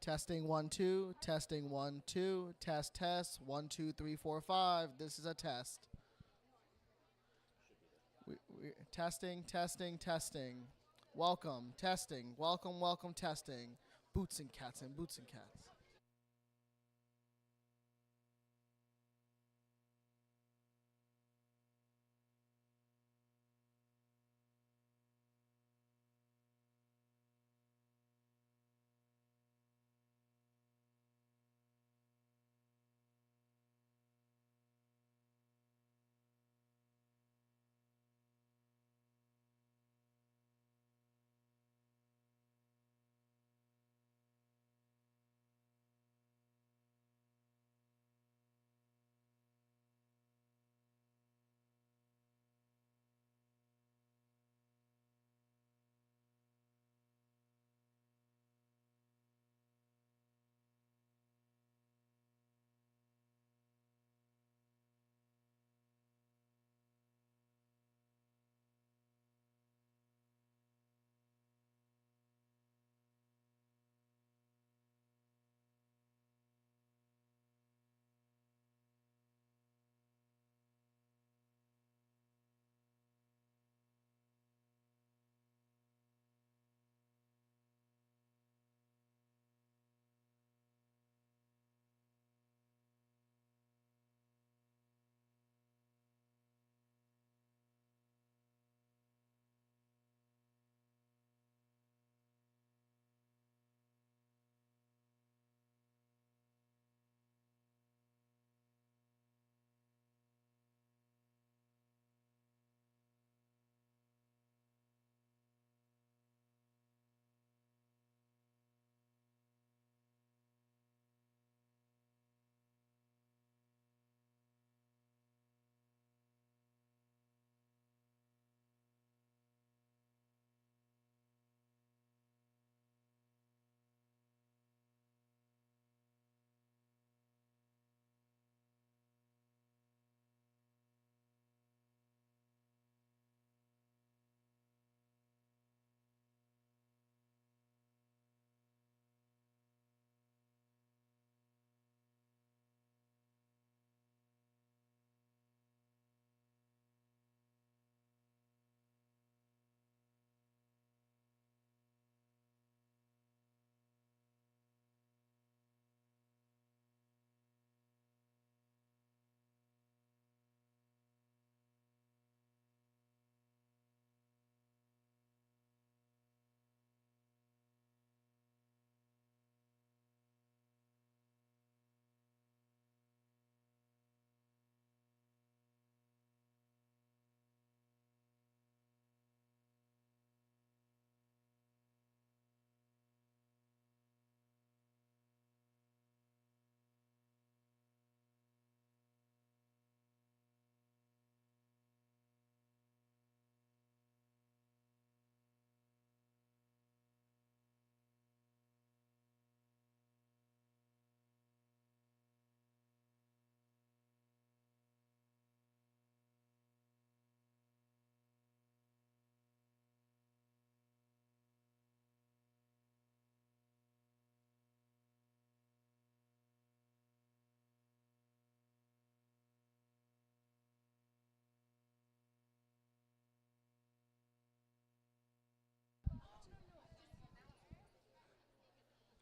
Testing 1 2, testing 1 2, test 1 2 3 4 5. This is a test. Testing. Welcome, testing. Welcome, testing. Boots and cats.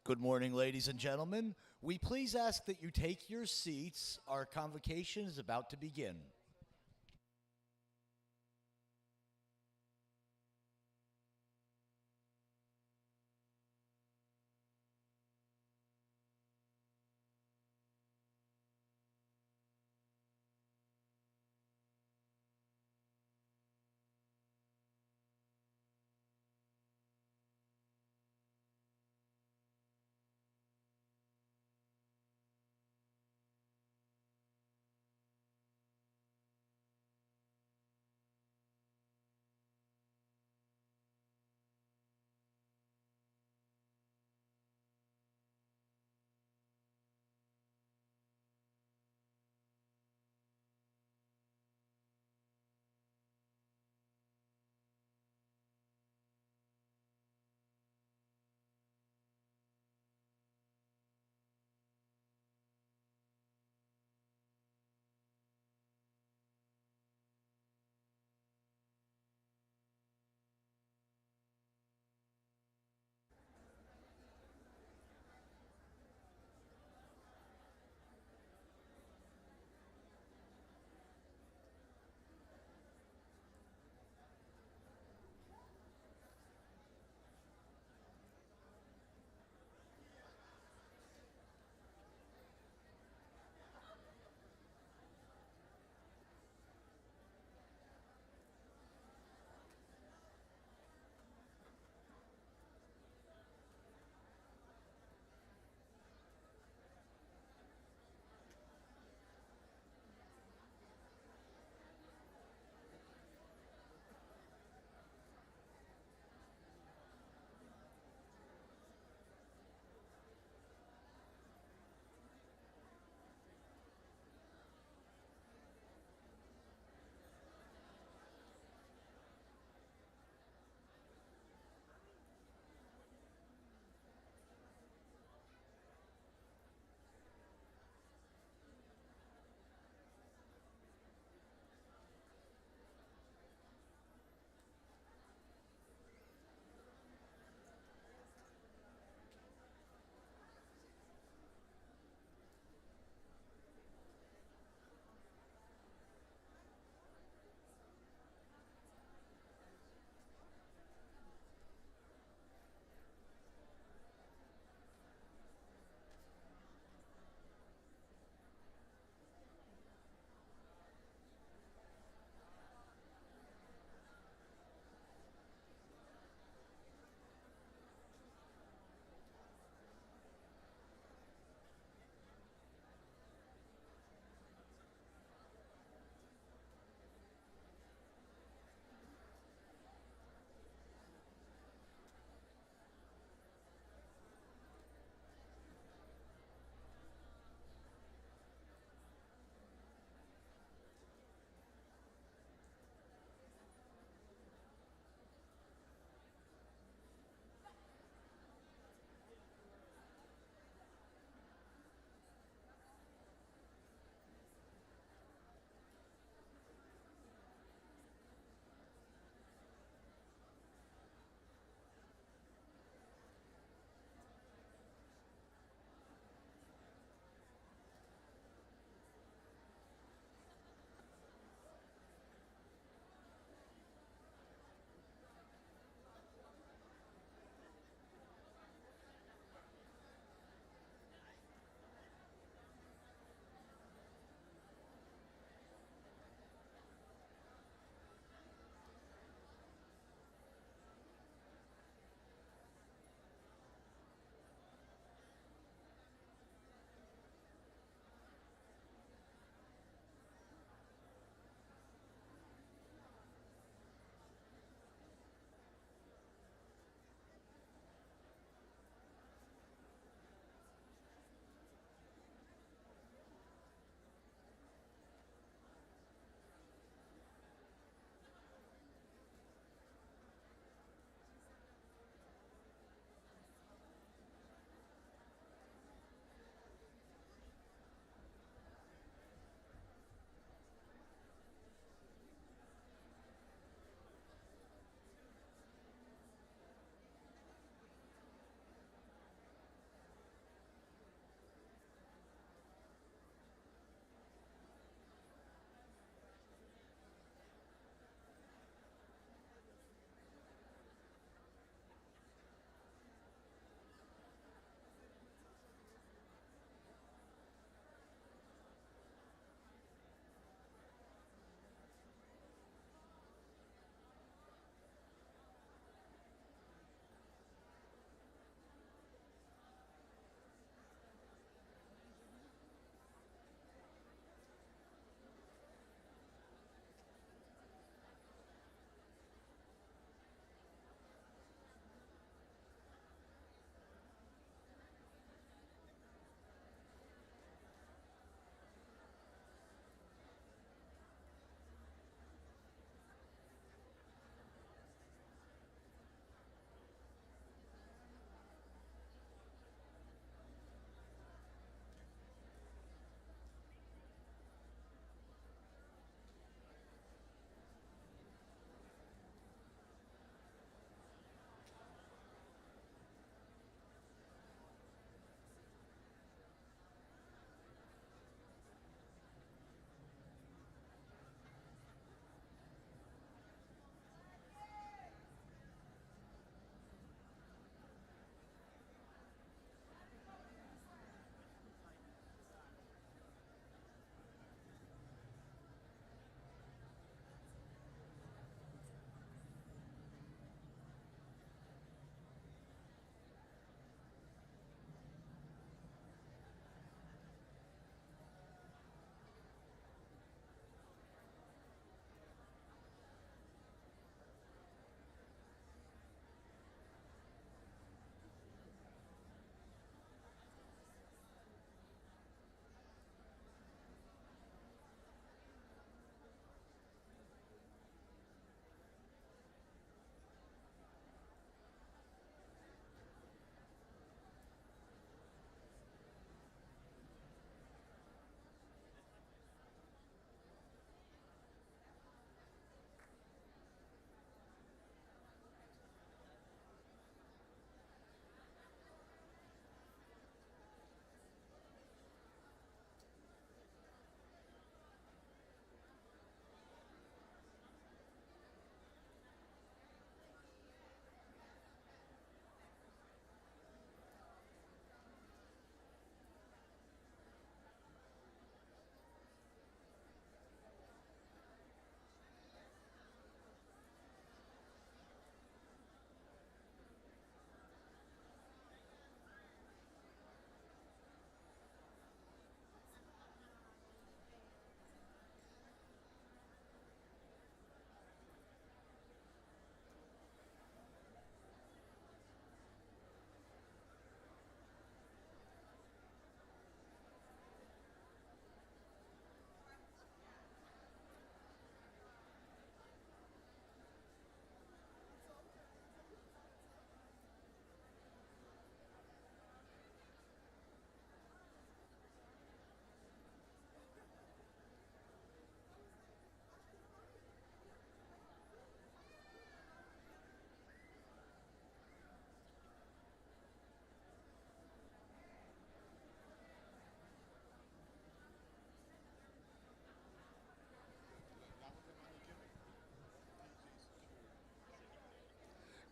Good morning, ladies and gentlemen. We please ask that you take your seats. Our convocation is about to begin.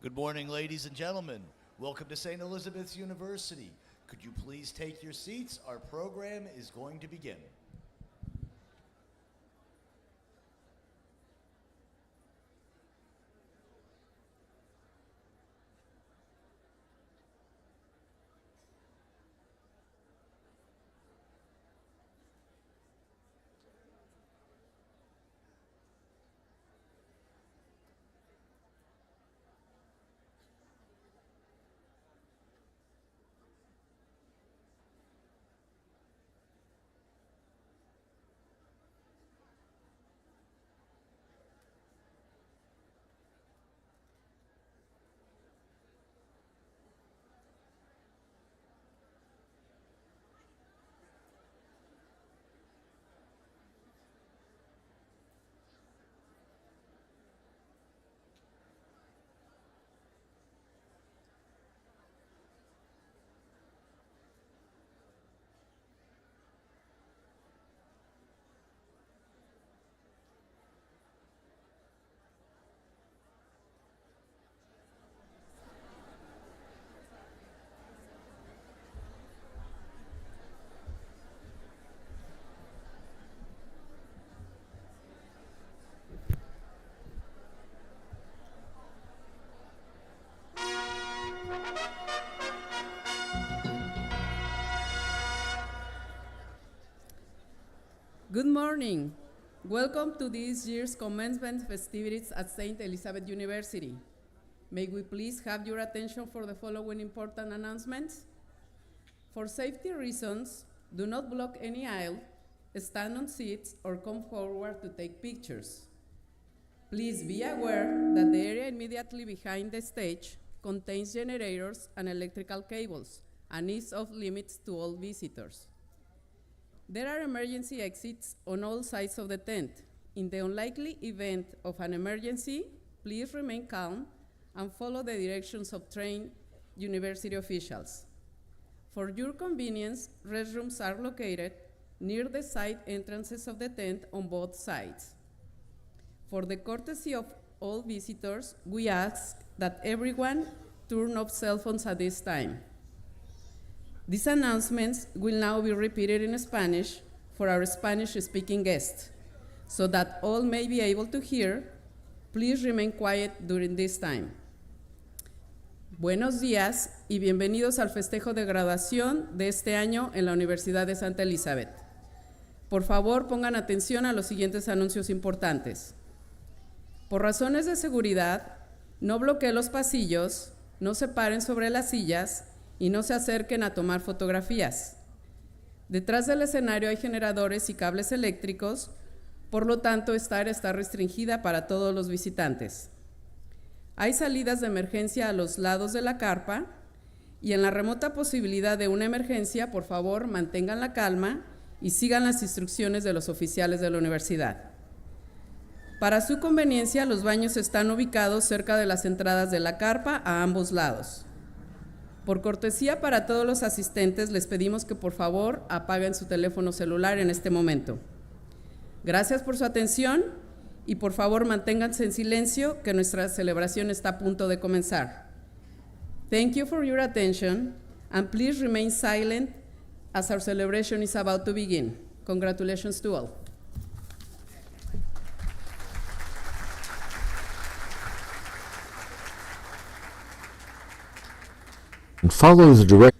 Good morning, ladies and gentlemen. Welcome to St. Elizabeth's University. Could you please take your seats? Our program is going to begin. Good morning. Welcome to this year's commencement festivities at St. Elizabeth University. May we please have your attention for the following important announcements. For safety reasons, do not block any aisle, stand on seats, or come forward to take pictures. Please be aware that the area immediately behind the stage contains generators and electrical cables and is off limits to all visitors. There are emergency exits on all sides of the tent. In the unlikely event of an emergency, please remain calm and follow the directions of trained university officials. For your convenience, restrooms are located near the side entrances of the tent on both sides. For the courtesy of all visitors, we ask that everyone turn off cell phones at this time. These announcements will now be repeated in Spanish for our Spanish-speaking guests. So that all may be able to hear, please remain quiet during this time. Buenos días y bienvenidos al festejo de graduación de este año en la Universidad de Santa Elizabeth. Por favor, pongan atención a los siguientes anuncios importantes. Por razones de seguridad, no bloqueen los pasillos, no se paren sobre las sillas y no se acerquen a tomar fotografías. Detrás del escenario hay generadores y cables eléctricos, por lo tanto, esta área está restringida para todos los visitantes. Hay salidas de emergencia a los lados de la carpa y en la remota posibilidad de una emergencia, por favor, mantengan la calma y sigan las instrucciones de los oficiales de la universidad. Para su conveniencia, los baños están ubicados cerca de las entradas de la carpa a ambos lados. Por cortesía para todos los asistentes, les pedimos que por favor apaguen su teléfono celular en este momento. Gracias por su atención y por favor manténganse en silencio que nuestra celebración está a punto de comenzar. Thank you for your attention and please remain silent as our celebration is about to begin. Congratulations to all. And follow the direct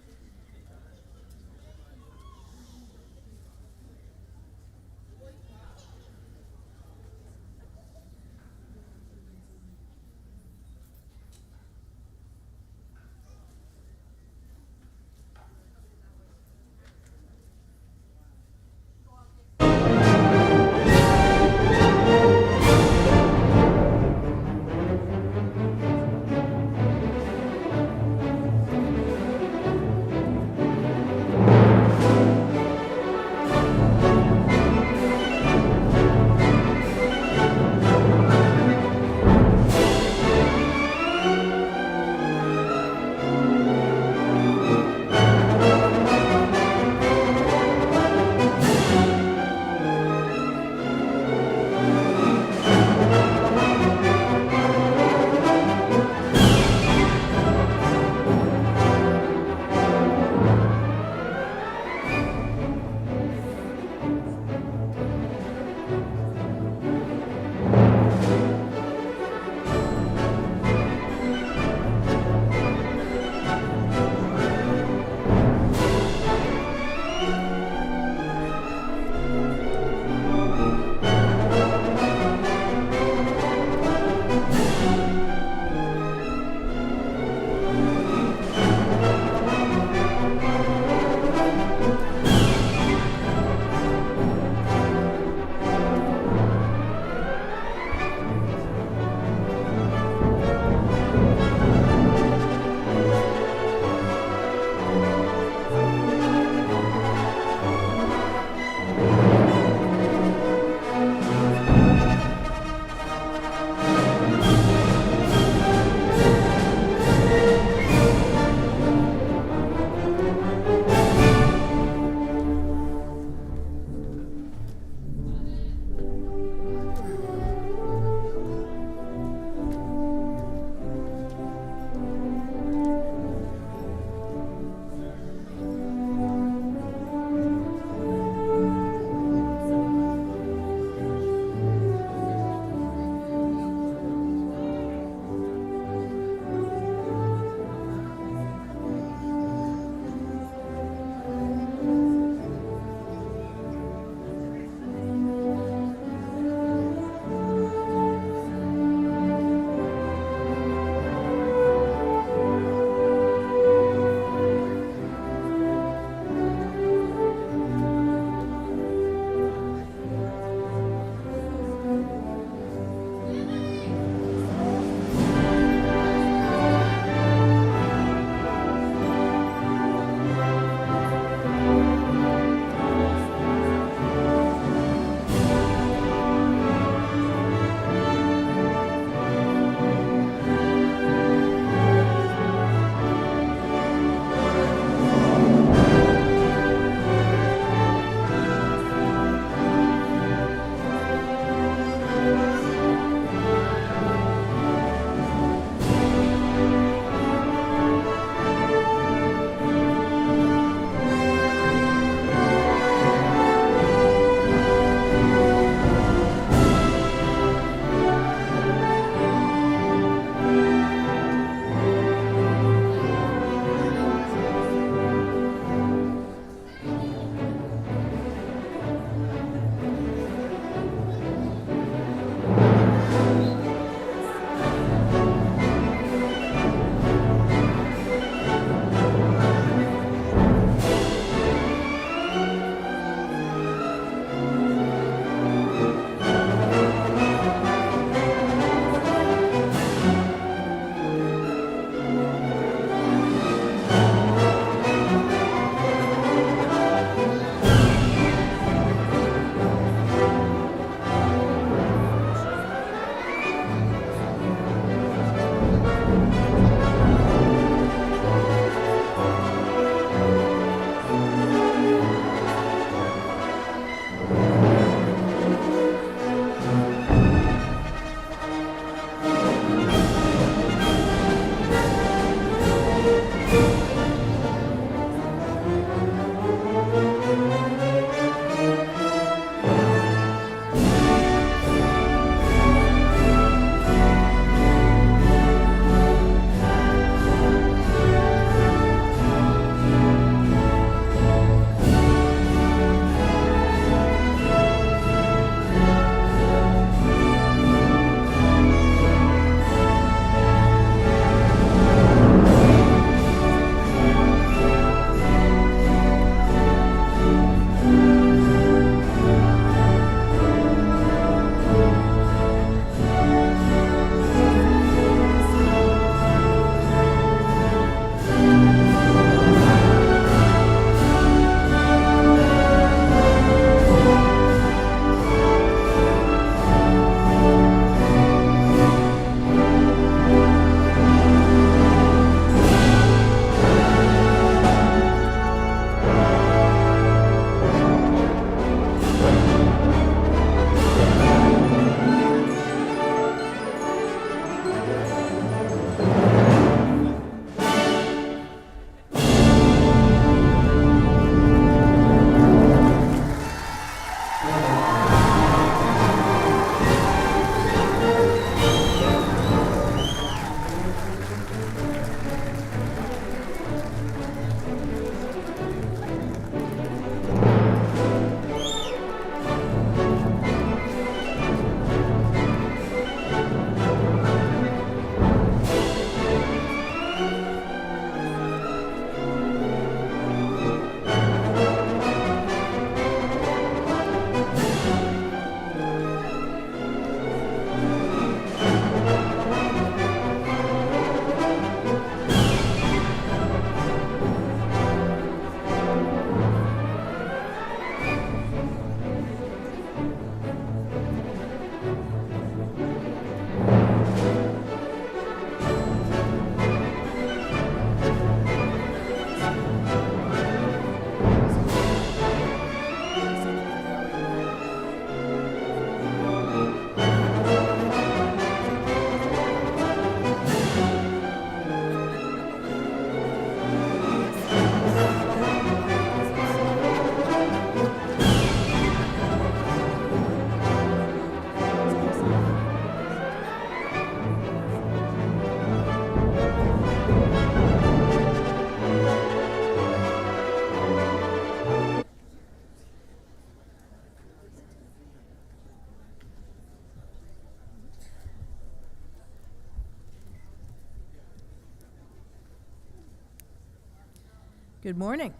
Good morning.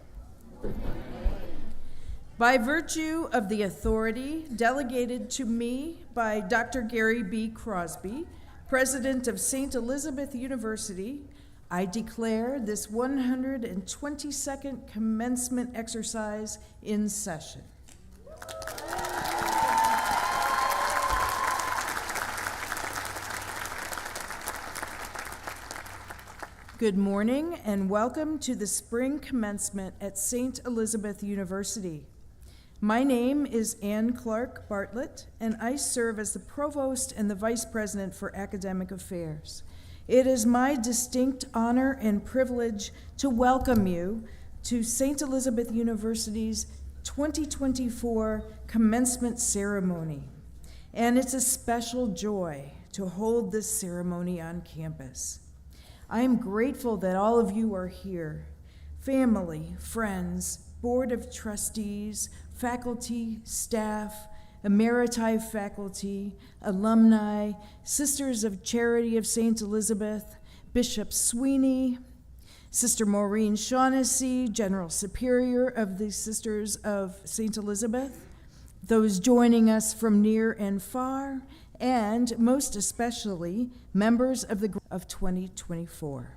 By virtue of the authority delegated to me by Dr. Gary B. Crosby, President of St. Elizabeth University, I declare this 122nd commencement exercise in session. Good morning and welcome to the spring commencement at St. Elizabeth University. My name is Ann Clark Bartlett, and I serve as the Provost and the Vice President for Academic Affairs. It is my distinct honor and privilege to welcome you to St. Elizabeth University's 2024 commencement ceremony. And it's a special joy to hold this ceremony on campus. I am grateful that all of you are here, family, friends, Board of Trustees, faculty, staff, emeriti faculty, alumni, Sisters of Charity of St. Elizabeth, Bishop Sweeney, Sister Maureen Shaughnessy, General Superior of the Sisters of St. Elizabeth, those joining us from near and far, and most especially, members of the group of 2024.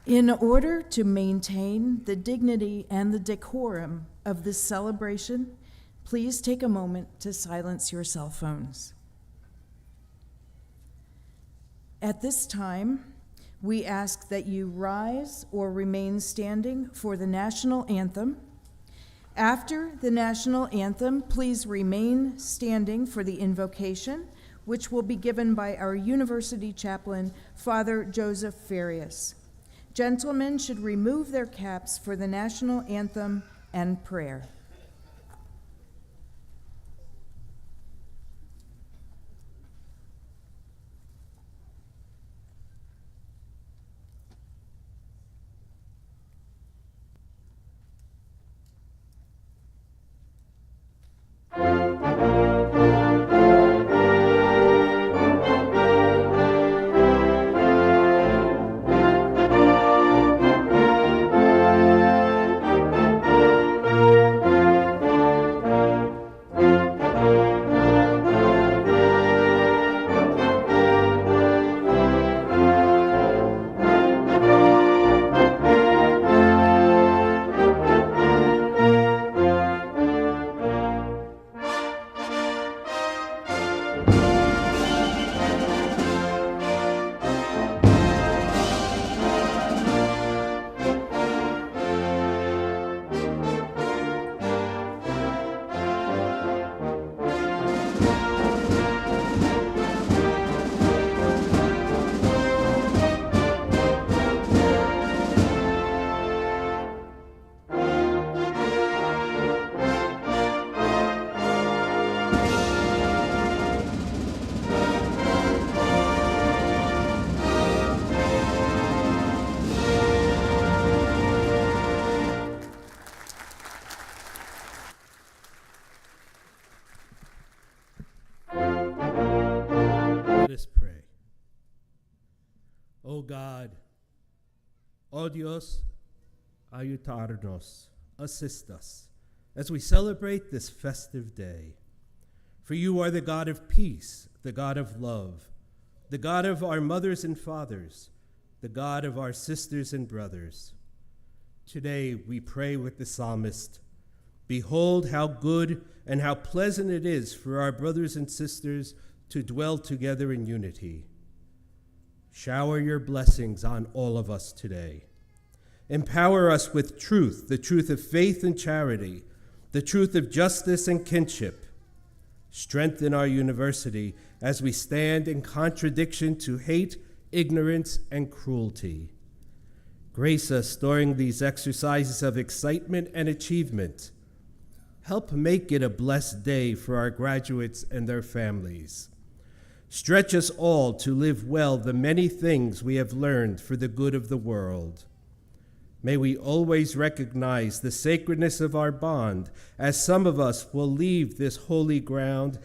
In order to maintain the dignity and the decorum of this celebration, please take a moment to silence your cell phones. At this time, we ask that you rise or remain standing for the national anthem. After the national anthem, please remain standing for the invocation, which will be given by our university chaplain, Father Joseph Farias. Gentlemen should remove their caps for the national anthem and prayer. Let us pray. O God, O Dios, ayudarnos, assist us as we celebrate this festive day. For you are the God of peace, the God of love, the God of our mothers and fathers, the God of our sisters and brothers. Today we pray with the psalmist, behold how good and how pleasant it is for our brothers and sisters to dwell together in unity. Shower your blessings on all of us today. Empower us with truth, the truth of faith and charity, the truth of justice and kinship. Strengthen our university as we stand in contradiction to hate, ignorance, and cruelty. Grace us during these exercises of excitement and achievement. Help make it a blessed day for our graduates and their families. Stretch us all to live well the many things we have learned for the good of the world. May we always recognize the sacredness of our bond, as some of us will leave this holy ground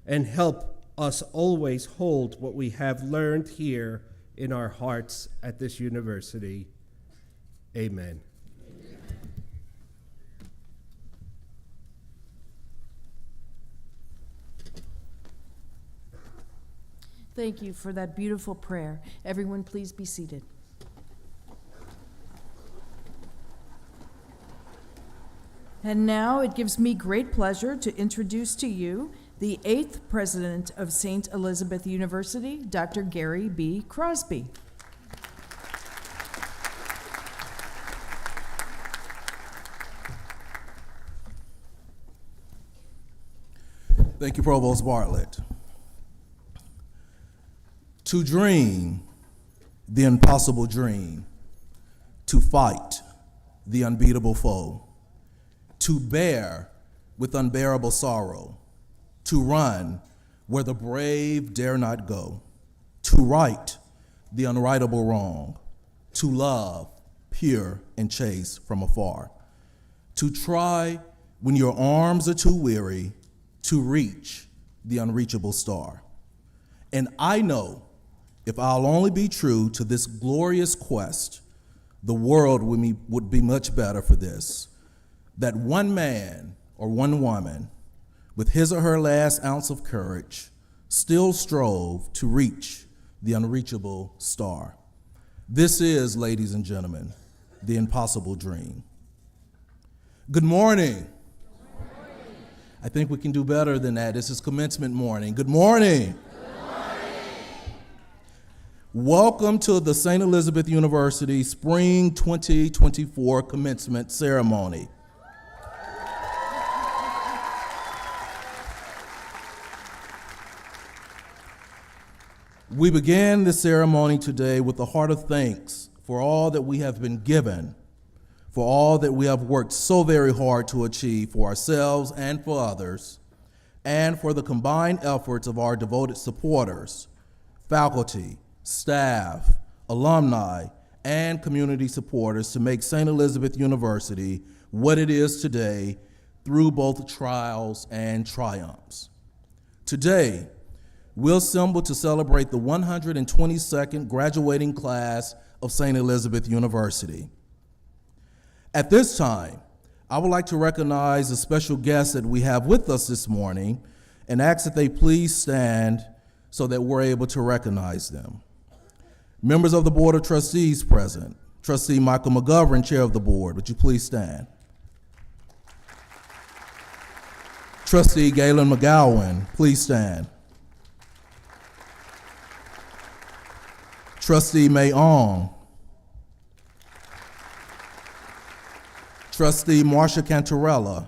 and help us always hold what we have learned here in our hearts at this university. Amen. Thank you for that beautiful prayer. Everyone, please be seated. And now it gives me great pleasure to introduce to you the 8th president of St. Elizabeth University, Dr. Gary B. Crosby. Thank you, Provost Bartlett. To dream the impossible dream, to fight the unbeatable foe, to bear with unbearable sorrow, to run where the brave dare not go, to right the unrightable wrong, to love pure and chaste from afar, to try when your arms are too weary, to reach the unreachable star. And I know if I'll only be true to this glorious quest, the world would be much better for this. That one man or one woman, with his or her last ounce of courage, still strove to reach the unreachable star. This is, ladies and gentlemen, the impossible dream. Good morning. I think we can do better than that. This is commencement morning. Good morning. Welcome to the St. Elizabeth University Spring 2024 Commencement Ceremony. We began this ceremony today with a heart of thanks for all that we have been given, for all that we have worked so very hard to achieve for ourselves and for others, and for the combined efforts of our devoted supporters, faculty, staff, alumni, and community supporters to make St. Elizabeth University what it is today through both trials and triumphs. Today, we'll assemble to celebrate the 122nd graduating class of St. Elizabeth University. At this time, I would like to recognize the special guests that we have with us this morning and ask that they please stand so that we're able to recognize them. Members of the Board of Trustees present. Trustee Michael McGovern, Chair of the Board, would you please stand? Trustee Galen McGowan, please stand. Trustee May Ong. Trustee Marsha Cantarella.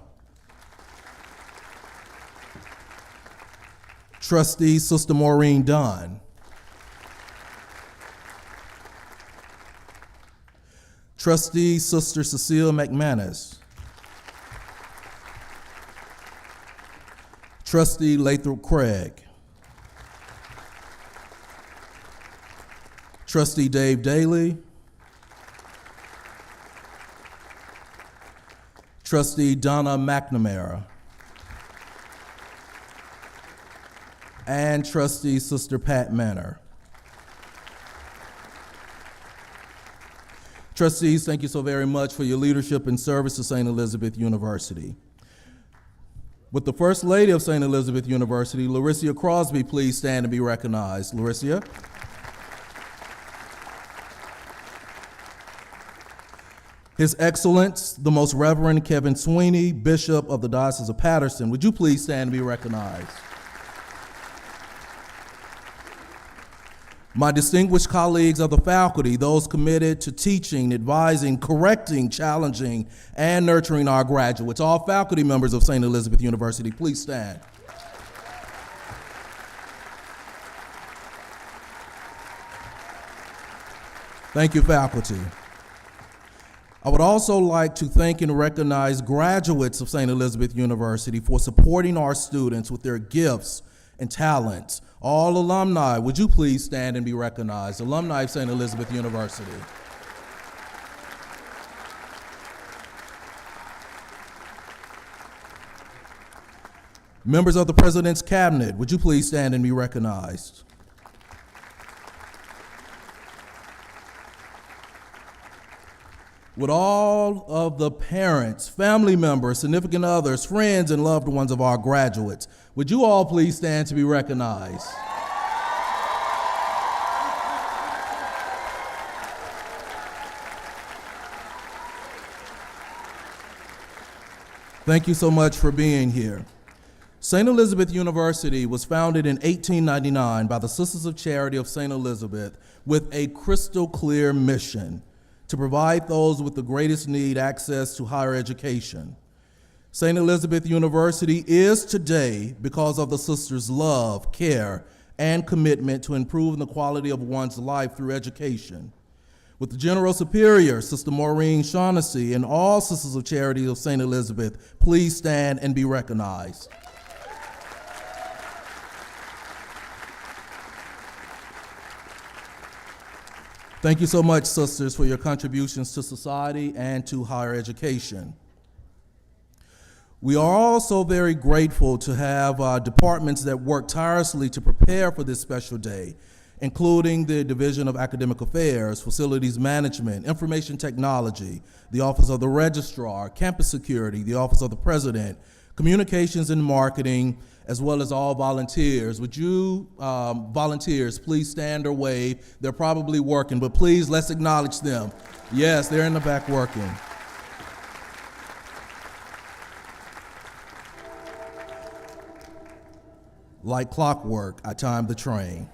Trustee Sister Maureen Dunn. Trustee Sister Cecile McManus. Trustee Lathrop Craig. Trustee Dave Daly. Trustee Donna McNamara. And Trustee Sister Pat Manor. Trustees, thank you so very much for your leadership and service to St. Elizabeth University. Would the First Lady of St. Elizabeth University, Larissa Crosby, please stand and be recognized? Larissa. His Excellence, the Most Reverend Kevin Sweeney, Bishop of the Diocese of Patterson, would you please stand and be recognized? My distinguished colleagues of the faculty, those committed to teaching, advising, correcting, challenging, and nurturing our graduates, all faculty members of St. Elizabeth University, please stand. Thank you, faculty. I would also like to thank and recognize graduates of St. Elizabeth University for supporting our students with their gifts and talents. All alumni, would you please stand and be recognized? Alumni of St. Elizabeth University. Members of the President's Cabinet, would you please stand and be recognized? Would all of the parents, family members, significant others, friends, and loved ones of our graduates, would you all please stand to be recognized? Thank you so much for being here. St. Elizabeth University was founded in 1899 by the Sisters of Charity of St. Elizabeth with a crystal clear mission: to provide those with the greatest need access to higher education. St. Elizabeth University is today because of the sisters' love, care, and commitment to improving the quality of one's life through education. With the General Superior, Sister Maureen Shaughnessy, and all Sisters of Charity of St. Elizabeth, please stand and be recognized. Thank you so much, sisters, for your contributions to society and to higher education. We are also very grateful to have departments that work tirelessly to prepare for this special day, including the Division of Academic Affairs, Facilities Management, Information Technology, the Office of the Registrar, Campus Security, the Office of the President, Communications and Marketing, as well as all volunteers. Would you, volunteers, please stand or wave? They're probably working, but please, let's acknowledge them. Yes, they're in the back working. Like clockwork, I timed the train.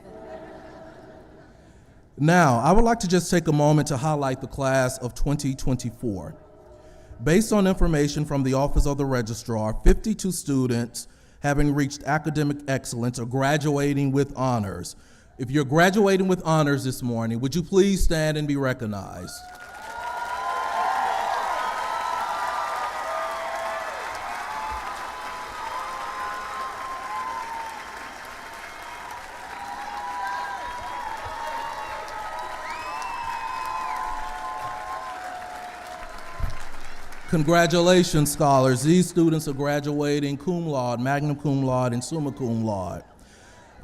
Now, I would like to just take a moment to highlight the class of 2024. Based on information from the Office of the Registrar, 52 students having reached academic excellence are graduating with honors. If you're graduating with honors this morning, would you please stand and be recognized? Congratulations, scholars. These students are graduating cum laude, magna cum laude, and summa cum laude.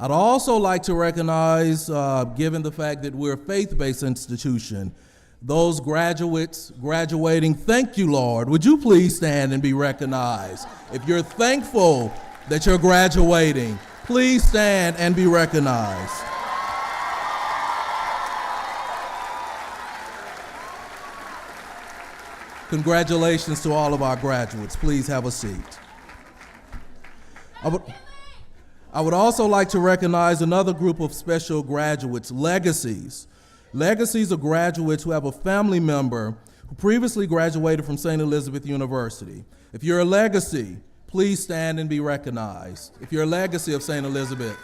I'd also like to recognize, given the fact that we're a faith-based institution, those graduates graduating. Thank you, Lord. Would you please stand and be recognized? If you're thankful that you're graduating, please stand and be recognized. Congratulations to all of our graduates. Please have a seat. I would also like to recognize another group of special graduates, legacies. Legacies are graduates who have a family member who previously graduated from St. Elizabeth University. If you're a legacy, please stand and be recognized. If you're a legacy of St. Elizabeth.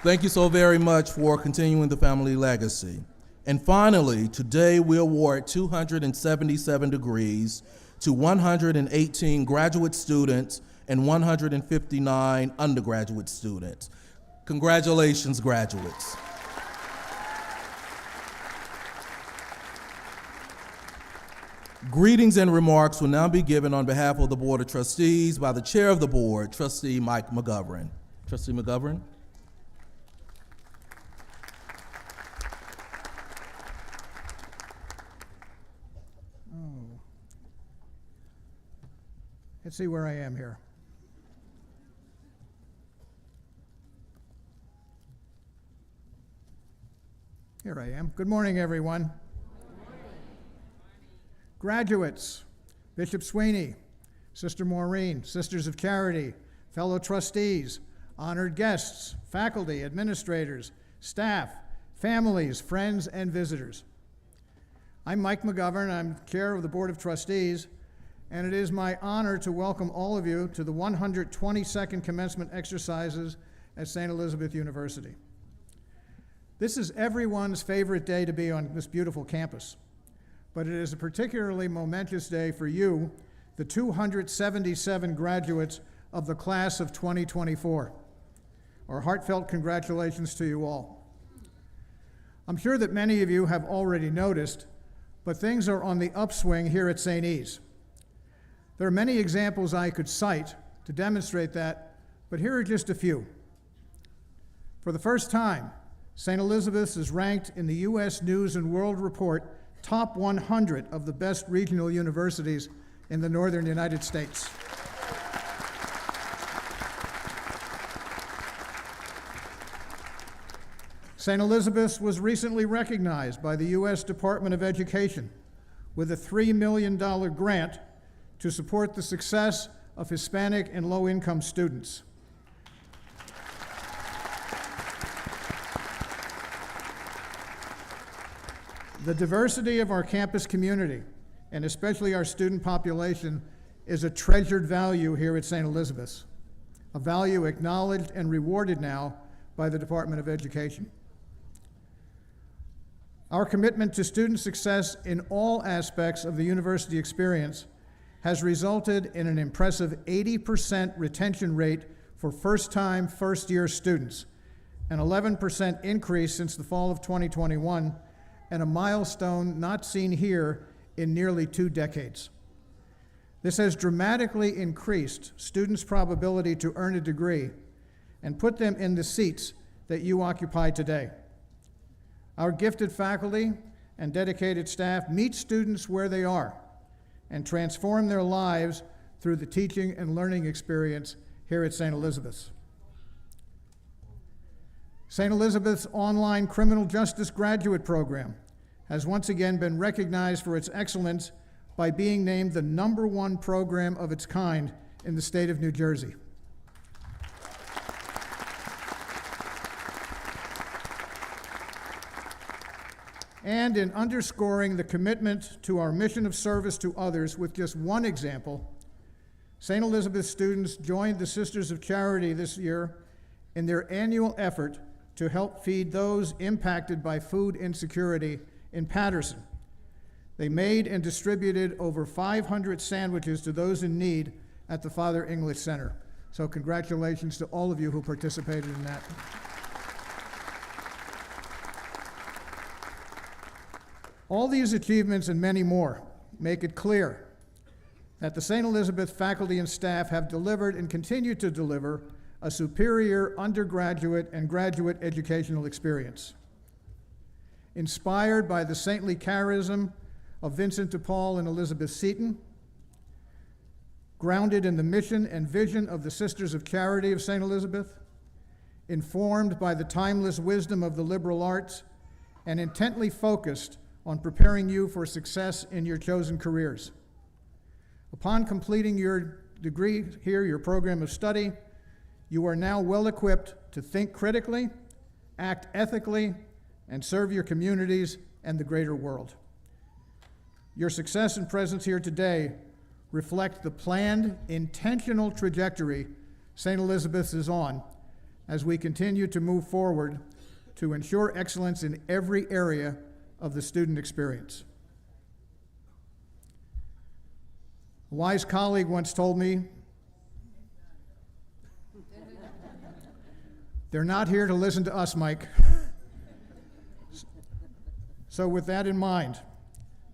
Thank you so very much for continuing the family legacy. And finally, today we award 277 degrees to 118 graduate students and 159 undergraduate students. Congratulations, graduates. Greetings and remarks will now be given on behalf of the Board of Trustees by the Chair of the Board, Trustee Mike McGovern. Trustee McGovern. Let's see where I am here. Here I am. Good morning, everyone. Good morning. Graduates, Bishop Sweeney, Sister Maureen, Sisters of Charity, fellow trustees, honored guests, faculty, administrators, staff, families, friends, and visitors. I'm Mike McGovern. I'm chair of the Board of Trustees, and it is my honor to welcome all of you to the 122nd commencement exercises at St. Elizabeth University. This is everyone's favorite day to be on this beautiful campus, but it is a particularly momentous day for you, the 277 graduates of the class of 2024. Our heartfelt congratulations to you all. I'm sure that many of you have already noticed, but things are on the upswing here at St. E's. There are many examples I could cite to demonstrate that, but here are just a few. For the first time, St. Elizabeth's is ranked in the U.S. News and World Report top 100 of the best regional universities in the northern United States. St. Elizabeth's was recently recognized by the U.S. Department of Education with a $3 million grant to support the success of Hispanic and low-income students. The diversity of our campus community, and especially our student population, is a treasured value here at St. Elizabeth's, a value acknowledged and rewarded now by the Department of Education. Our commitment to student success in all aspects of the university experience has resulted in an impressive 80% retention rate for first-time, first-year students, an 11% increase since the fall of 2021, and a milestone not seen here in nearly 2 decades. This has dramatically increased students' probability to earn a degree and put them in the seats that you occupy today. Our gifted faculty and dedicated staff meet students where they are and transform their lives through the teaching and learning experience here at St. Elizabeth's. St. Elizabeth's online criminal justice graduate program has once again been recognized for its excellence by being named the #1 program of its kind in the state of New Jersey. And in underscoring the commitment to our mission of service to others with just one example, St. Elizabeth students joined the Sisters of Charity this year in their annual effort to help feed those impacted by food insecurity in Paterson. They made and distributed over 500 sandwiches to those in need at the Father English Center. So congratulations to all of you who participated in that. All these achievements and many more make it clear that the St. Elizabeth faculty and staff have delivered and continue to deliver a superior undergraduate and graduate educational experience. Inspired by the saintly charism of Vincent de Paul and Elizabeth Seton, grounded in the mission and vision of the Sisters of Charity of St. Elizabeth, informed by the timeless wisdom of the liberal arts, and intently focused on preparing you for success in your chosen careers. Upon completing your degree here, your program of study, you are now well equipped to think critically, act ethically, and serve your communities and the greater world. Your success and presence here today reflect the planned, intentional trajectory St. Elizabeth's is on as we continue to move forward to ensure excellence in every area of the student experience. A wise colleague once told me, "They're not here to listen to us, Mike." So with that in mind,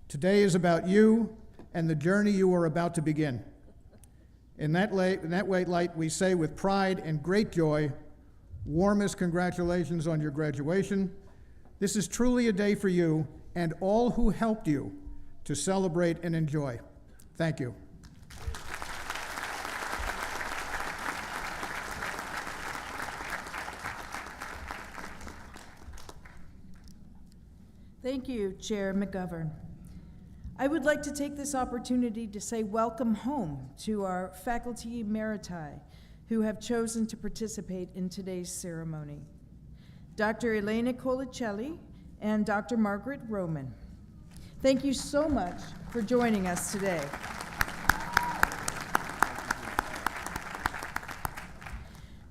today is about you and the journey you are about to begin. In that light, we say with pride and great joy, warmest congratulations on your graduation. This is truly a day for you and all who helped you to celebrate and enjoy. Thank you. Thank you, Chair McGovern. I would like to take this opportunity to say welcome home to our faculty emeriti who have chosen to participate in today's ceremony. Dr. Elena Colicelli and Dr. Margaret Roman. Thank you so much for joining us today.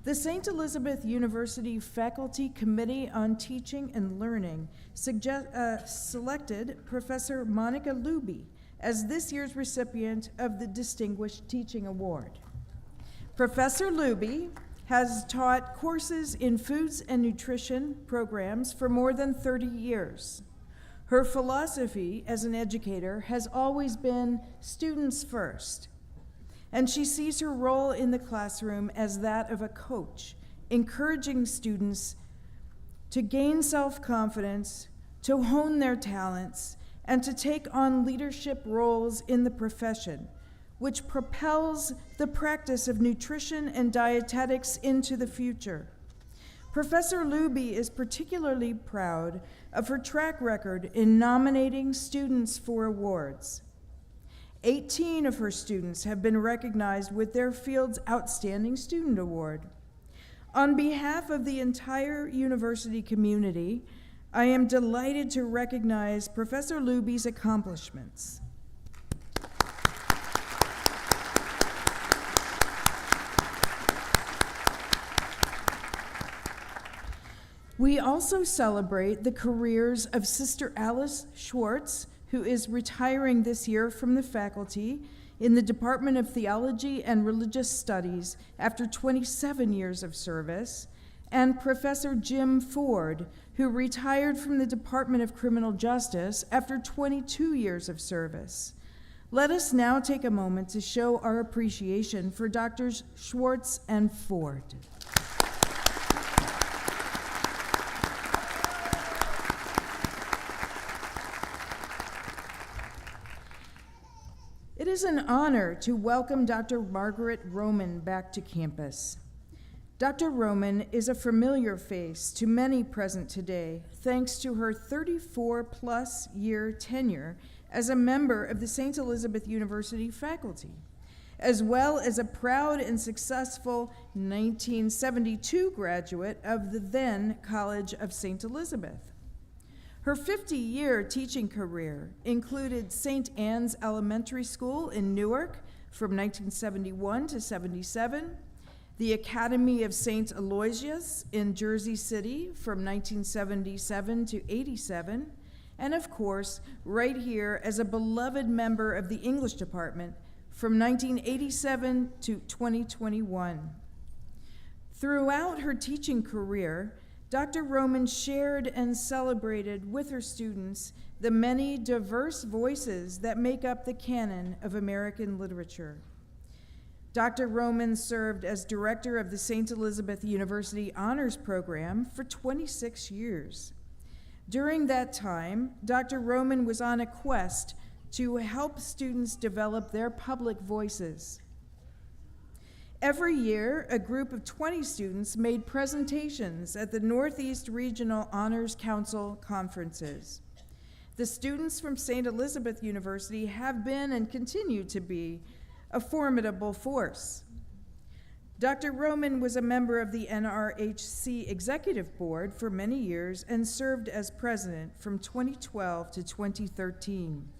The St. Elizabeth University Faculty Committee on Teaching and Learning selected Professor Monica Luby as this year's recipient of the Distinguished Teaching Award. Professor Luby has taught courses in foods and nutrition programs for more than 30 years. Her philosophy as an educator has always been students first, and she sees her role in the classroom as that of a coach, encouraging students to gain self-confidence, to hone their talents, and to take on leadership roles in the profession, which propels the practice of nutrition and dietetics into the future. Professor Luby is particularly proud of her track record in nominating students for awards. 18 of her students have been recognized with their field's Outstanding Student Award. On behalf of the entire university community, I am delighted to recognize Professor Luby's accomplishments. We also celebrate the careers of Sister Alice Schwartz, who is retiring this year from the faculty in the Department of Theology and Religious Studies after 27 years of service, and Professor Jim Ford, who retired from the Department of Criminal Justice after 22 years of service. Let us now take a moment to show our appreciation for Drs. Schwartz and Ford. It is an honor to welcome Dr. Margaret Roman back to campus. Dr. Roman is a familiar face to many present today, thanks to her 34-plus year tenure as a member of the St. Elizabeth University faculty, as well as a proud and successful 1972 graduate of the then College of St. Elizabeth. Her 50-year teaching career included St. Anne's Elementary School in Newark from 1971 to 77, the Academy of St. Aloysius in Jersey City from 1977 to 87, and of course, right here as a beloved member of the English department from 1987 to 2021. Throughout her teaching career, Dr. Roman shared and celebrated with her students the many diverse voices that make up the canon of American literature. Dr. Roman served as director of the St. Elizabeth University Honors Program for 26 years. During that time, Dr. Roman was on a quest to help students develop their public voices. Every year, a group of 20 students made presentations at the Northeast Regional Honors Council conferences. The students from St. Elizabeth University have been and continue to be a formidable force. Dr. Roman was a member of the NRHC Executive Board for many years and served as president from 2012 to 2013.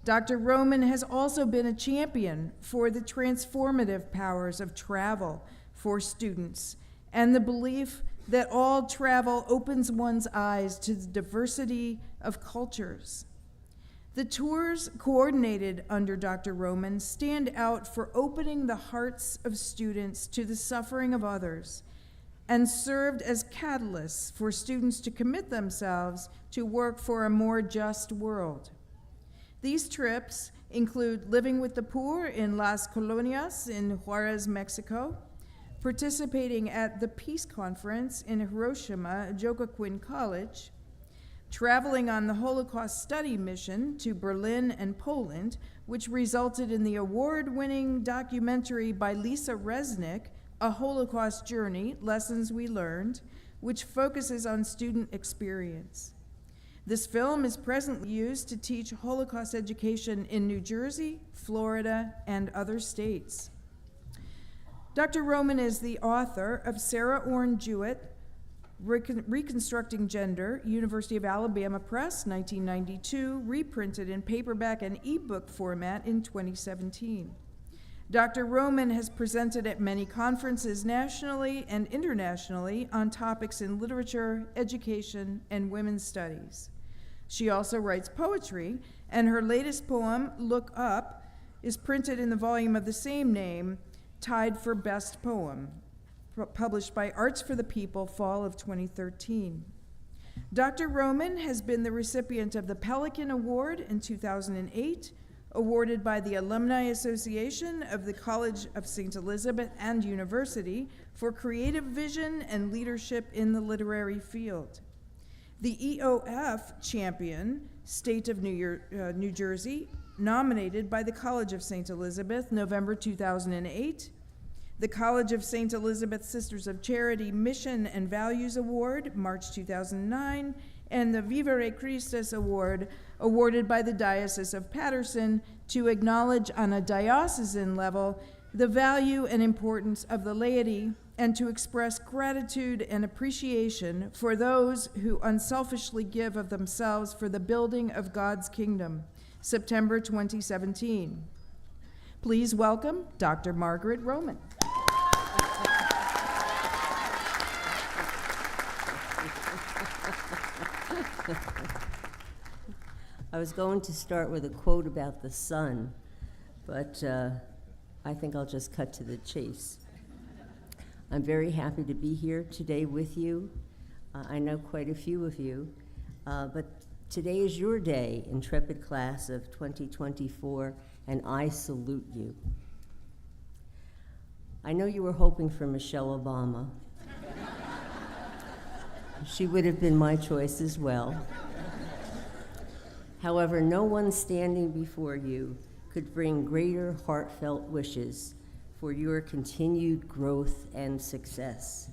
Dr. Roman has also been a champion for the transformative powers of travel for students and the belief that all travel opens one's eyes to the diversity of cultures. The tours coordinated under Dr. Roman stand out for opening the hearts of students to the suffering of others and served as catalysts for students to commit themselves to work for a more just world. These trips include living with the poor in Las Colonias in Juarez, Mexico, participating at the Peace Conference in Hiroshima, Jogaquin College, traveling on the Holocaust study mission to Berlin and Poland, which resulted in the award-winning documentary by Lisa Resnick, A Holocaust Journey, Lessons We Learned, which focuses on student experience. This film is presently used to teach Holocaust education in New Jersey, Florida, and other states. Dr. Roman is the author of Sarah Orne Jewett, Reconstructing Gender, University of Alabama Press, 1992, reprinted in paperback and ebook format in 2017. Dr. Roman has presented at many conferences nationally and internationally on topics in literature, education, and women's studies. She also writes poetry, and her latest poem, Look Up, is printed in the volume of the same name, tied for Best Poem, published by Arts for the People, fall of 2013. Dr. Roman has been the recipient of the Pelican Award in 2008, awarded by the Alumni Association of the College of St. Elizabeth and University for creative vision and leadership in the literary field. The EOF champion, State of New Jersey, nominated by the College of St. Elizabeth, November 2008. The College of St. Elizabeth Sisters of Charity Mission and Values Award, March 2009, and the Vivere Christus Award, awarded by the Diocese of Paterson to acknowledge on a diocesan level the value and importance of the laity and to express gratitude and appreciation for those who unselfishly give of themselves for the building of God's kingdom, September 2017. Please welcome Dr. Margaret Roman. I was going to start with a quote about the sun, but I think I'll just cut to the chase. I'm very happy to be here today with you. I know quite a few of you, but today is your day, intrepid class of 2024, and I salute you. I know you were hoping for Michelle Obama. She would have been my choice as well. However, no one standing before you could bring greater heartfelt wishes for your continued growth and success.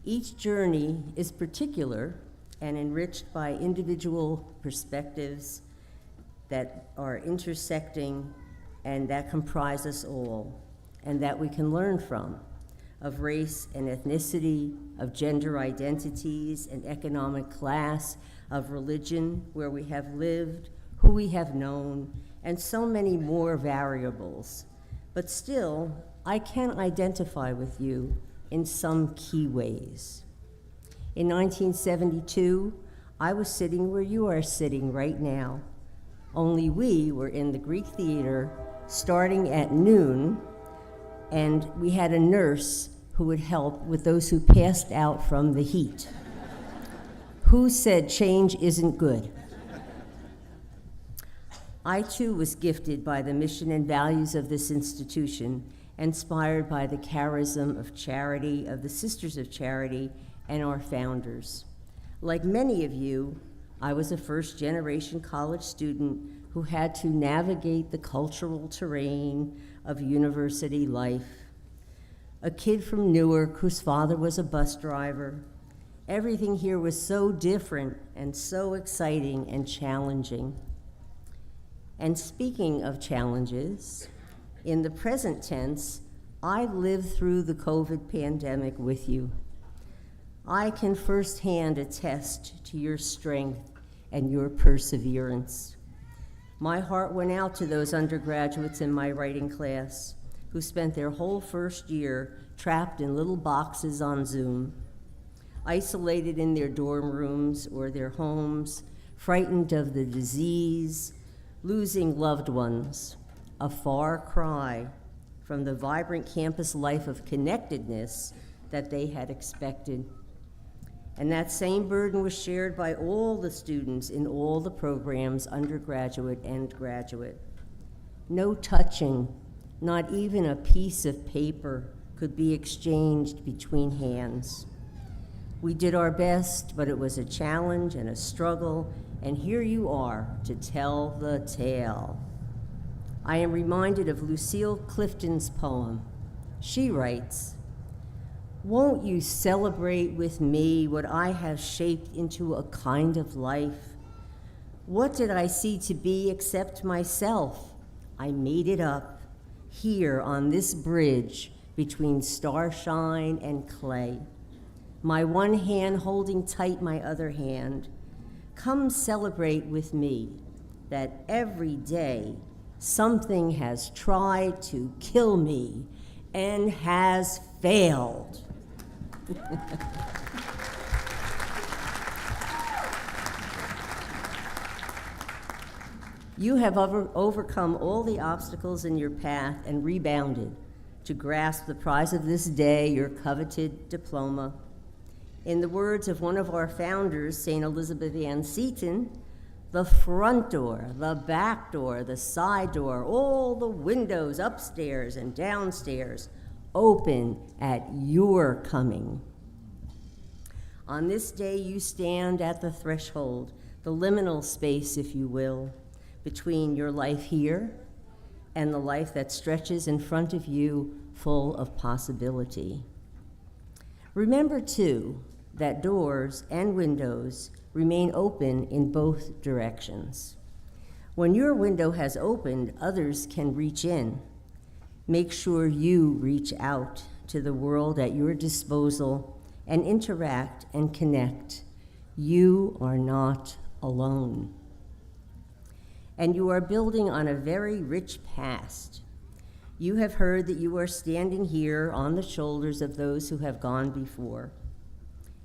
Each journey is particular and enriched by individual perspectives that are intersecting and that comprise us all, and that we can learn from, of race and ethnicity, of gender identities and economic class, of religion, where we have lived, who we have known, and so many more variables. But still, I can identify with you in some key ways. In 1972, I was sitting where you are sitting right now, only we were in the Greek theater starting at noon, and we had a nurse who would help with those who passed out from the heat. Who said change isn't good? I too was gifted by the mission and values of this institution, inspired by the charism of charity, of the Sisters of Charity, and our founders. Like many of you, I was a first-generation college student who had to navigate the cultural terrain of university life. A kid from Newark whose father was a bus driver. Everything here was so different and so exciting and challenging. And speaking of challenges, in the present tense, I lived through the COVID pandemic with you. I can firsthand attest to your strength and your perseverance. My heart went out to those undergraduates in my writing class who spent their whole first year trapped in little boxes on Zoom, isolated in their dorm rooms or their homes, frightened of the disease, losing loved ones, a far cry from the vibrant campus life of connectedness that they had expected. And that same burden was shared by all the students in all the programs, undergraduate and graduate. No touching, not even a piece of paper could be exchanged between hands. We did our best, but it was a challenge and a struggle, and here you are to tell the tale. I am reminded of Lucille Clifton's poem. She writes, "Won't you celebrate with me what I have shaped into a kind of life? What did I see to be except myself? I made it up here on this bridge between starshine and clay. My one hand holding tight my other hand. Come celebrate with me that every day something has tried to kill me and has failed." You have overcome all the obstacles in your path and rebounded to grasp the prize of this day, your coveted diploma. In the words of one of our founders, St. Elizabeth Ann Seton, the front door, the back door, the side door, all the windows upstairs and downstairs open at your coming. On this day, you stand at the threshold, the liminal space, if you will, between your life here and the life that stretches in front of you, full of possibility. Remember, too, that doors and windows remain open in both directions. When your window has opened, others can reach in. Make sure you reach out to the world at your disposal and interact and connect. You are not alone. And you are building on a very rich past. You have heard that you are standing here on the shoulders of those who have gone before.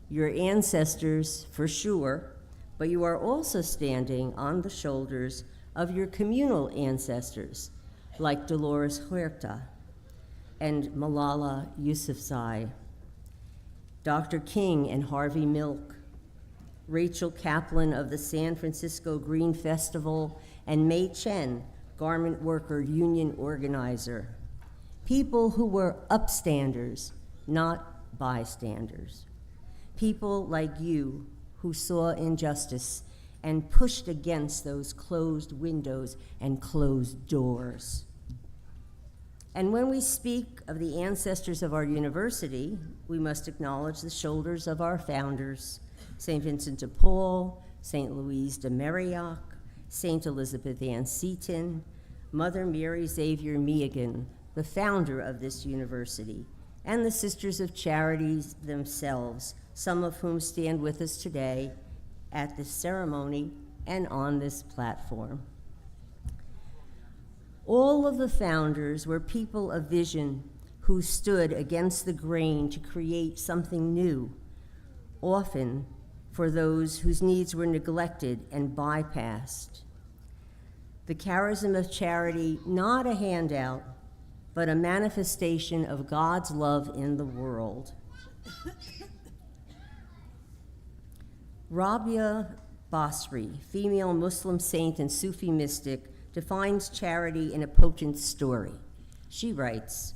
Your ancestors, for sure, but you are also standing on the shoulders of your communal ancestors, like Dolores Huerta and Malala Yousafzai, Dr. King and Harvey Milk, Rachel Kaplan of the San Francisco Green Festival, and Mei Chen, garment worker union organizer. People who were upstanders, not bystanders. People like you who saw injustice and pushed against those closed windows and closed doors. And when we speak of the ancestors of our university, we must acknowledge the shoulders of our founders, St. Vincent de Paul, St. Louise de Marillac, St. Elizabeth Ann Seton, Mother Mary Xavier Meagan, the founder of this university, and the Sisters of Charity themselves, some of whom stand with us today at this ceremony and on this platform. All of the founders were people of vision who stood against the grain to create something new, often for those whose needs were neglected and bypassed. The charism of charity, not a handout, but a manifestation of God's love in the world. Rabia Basri, female Muslim saint and Sufi mystic, defines charity in a potent story. She writes,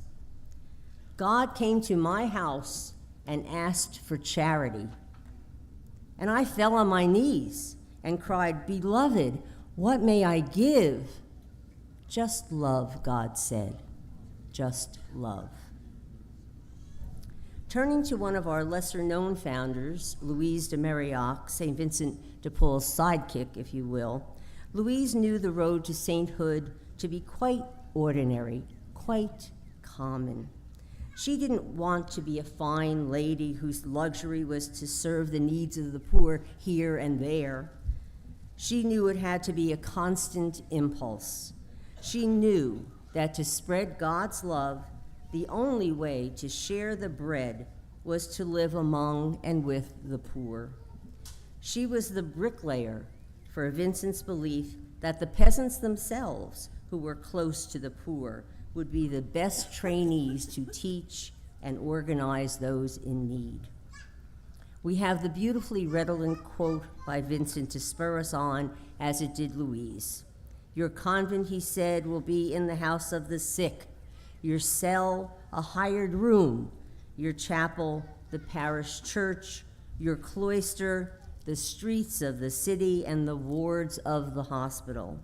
"God came to my house and asked for charity. And I fell on my knees and cried, 'Beloved, what may I give?' 'Just love,' God said, 'just love.'" Turning to one of our lesser-known founders, Louise de Marillac, St. Vincent de Paul's sidekick, if you will, Louise knew the road to sainthood to be quite ordinary, quite common. She didn't want to be a fine lady whose luxury was to serve the needs of the poor here and there. She knew it had to be a constant impulse. She knew that to spread God's love, the only way to share the bread was to live among and with the poor. She was the bricklayer for Vincent's belief that the peasants themselves, who were close to the poor, would be the best trainees to teach and organize those in need. We have the beautifully redolent quote by Vincent to spur us on, as it did Louise. "Your convent," he said, "will be in the house of the sick, your cell a hired room, your chapel the parish church, your cloister the streets of the city and the wards of the hospital."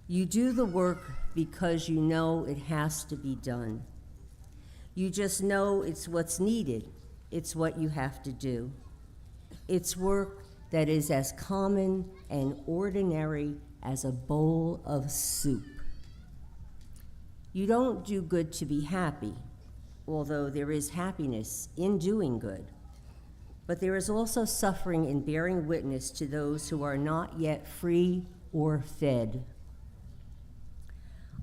You do the work because you know it has to be done. You just know it's what's needed. It's what you have to do. It's work that is as common and ordinary as a bowl of soup. You don't do good to be happy, although there is happiness in doing good. But there is also suffering in bearing witness to those who are not yet free or fed.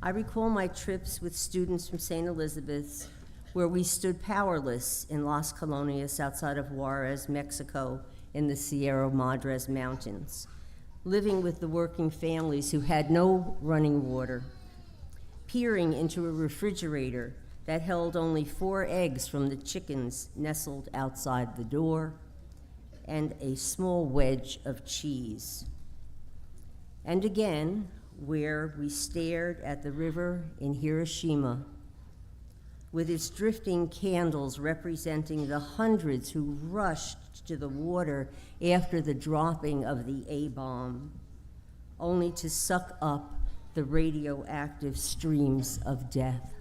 I recall my trips with students from St. Elizabeth's, where we stood powerless in Las Colonias outside of Juarez, Mexico, in the Sierra Madres Mountains, living with the working families who had no running water, peering into a refrigerator that held only 4 eggs from the chickens nestled outside the door, and a small wedge of cheese. And again, where we stared at the river in Hiroshima, with its drifting candles representing the hundreds who rushed to the water after the dropping of the A-bomb, only to suck up the radioactive streams of death.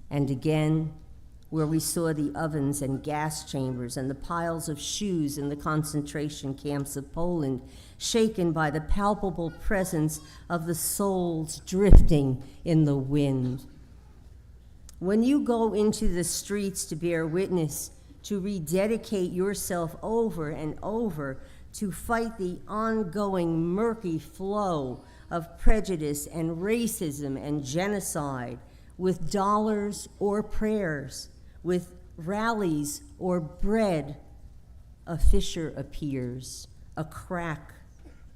And again, where we saw the ovens and gas chambers and the piles of shoes in the concentration camps of Poland, shaken by the palpable presence of the souls drifting in the wind. When you go into the streets to bear witness, to rededicate yourself over and over to fight the ongoing murky flow of prejudice and racism and genocide, with dollars or prayers, with rallies or bread, a fissure appears, a crack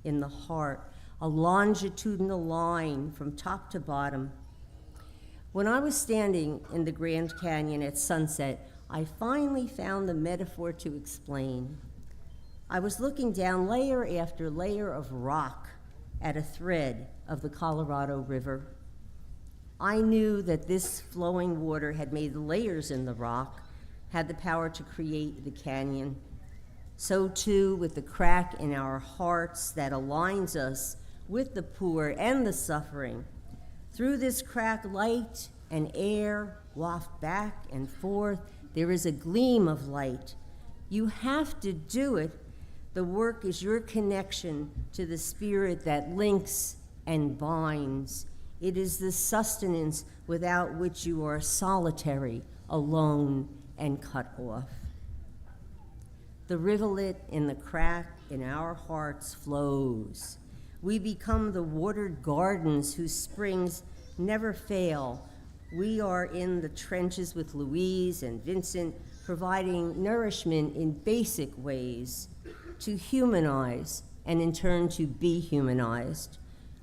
in the heart, a longitudinal line from top to bottom. When I was standing in the Grand Canyon at sunset, I finally found the metaphor to explain. I was looking down layer after layer of rock at a thread of the Colorado River. I knew that this flowing water had made layers in the rock, had the power to create the canyon. So too with the crack in our hearts that aligns us with the poor and the suffering. Through this crack, light and air waft back and forth. There is a gleam of light. You have to do it. The work is your connection to the spirit that links and binds. It is the sustenance without which you are solitary, alone, and cut off. The rivulet in the crack in our hearts flows. We become the watered gardens whose springs never fail. We are in the trenches with Louise and Vincent, providing nourishment in basic ways to humanize and in turn to be humanized,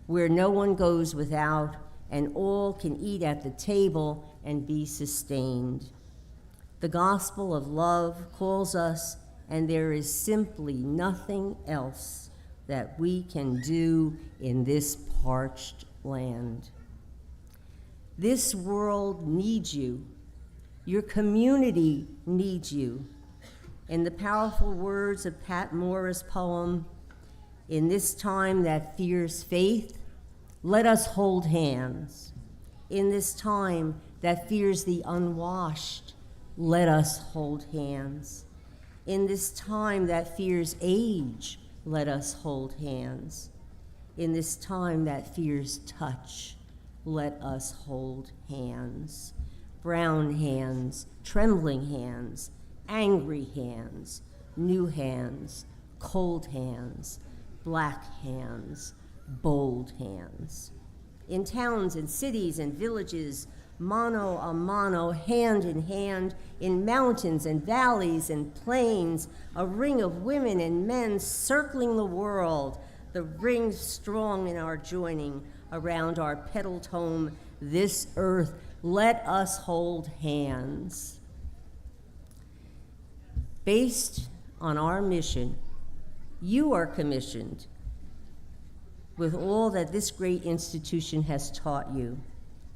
where no one goes without and all can eat at the table and be sustained. The gospel of love calls us, and there is simply nothing else that we can do in this parched land. This world needs you. Your community needs you. In the powerful words of Pat Moore's poem, "In this time that fears faith, let us hold hands. In this time that fears the unwashed, let us hold hands. In this time that fears age, let us hold hands. In this time that fears touch, let us hold hands. Brown hands, trembling hands, angry hands, new hands, cold hands, black hands, bold hands. In towns and cities and villages, mano a mano, hand in hand, in mountains and valleys and plains, a ring of women and men circling the world, the ring strong in our joining around our petaled home, this earth, let us hold hands. Based on our mission, you are commissioned with all that this great institution has taught you.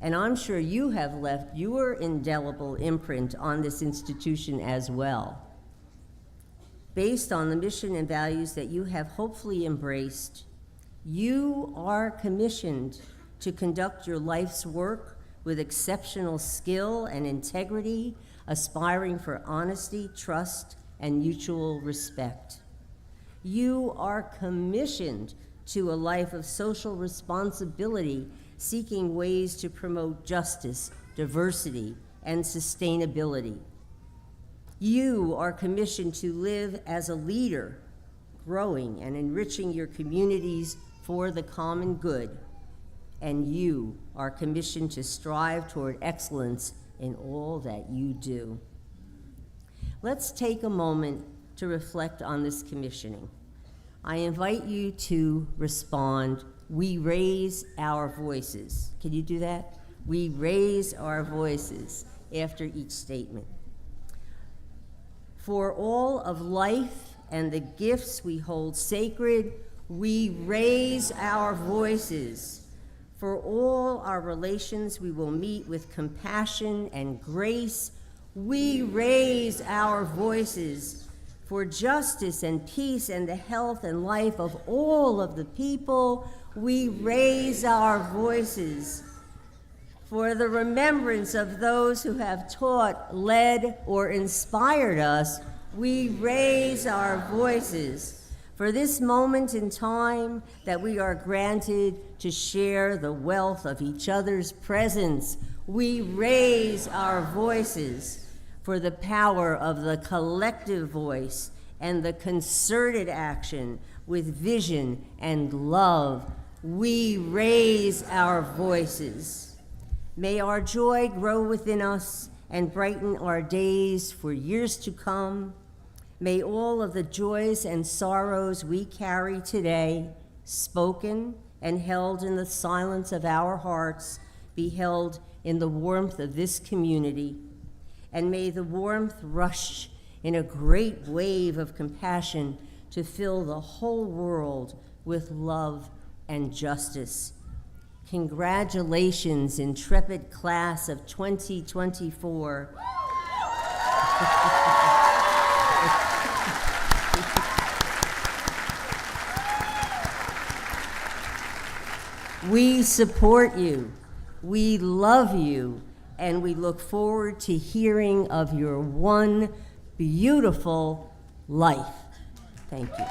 And I'm sure you have left your indelible imprint on this institution as well. Based on the mission and values that you have hopefully embraced, you are commissioned to conduct your life's work with exceptional skill and integrity, aspiring for honesty, trust, and mutual respect. You are commissioned to a life of social responsibility, seeking ways to promote justice, diversity, and sustainability. You are commissioned to live as a leader, growing and enriching your communities for the common good. And you are commissioned to strive toward excellence in all that you do. Let's take a moment to reflect on this commissioning. I invite you to respond. We raise our voices. Can you do that? We raise our voices after each statement. For all of life and the gifts we hold sacred, we raise our voices. For all our relations we will meet with compassion and grace, we raise our voices. For justice and peace and the health and life of all of the people, we raise our voices. For the remembrance of those who have taught, led, or inspired us, we raise our voices. For this moment in time that we are granted to share the wealth of each other's presence, we raise our voices. For the power of the collective voice and the concerted action with vision and love, we raise our voices. May our joy grow within us and brighten our days for years to come. May all of the joys and sorrows we carry today, spoken and held in the silence of our hearts, be held in the warmth of this community. And may the warmth rush in a great wave of compassion to fill the whole world with love and justice. Congratulations, intrepid class of 2024. We support you, we love you, and we look forward to hearing of your one beautiful life. Thank you.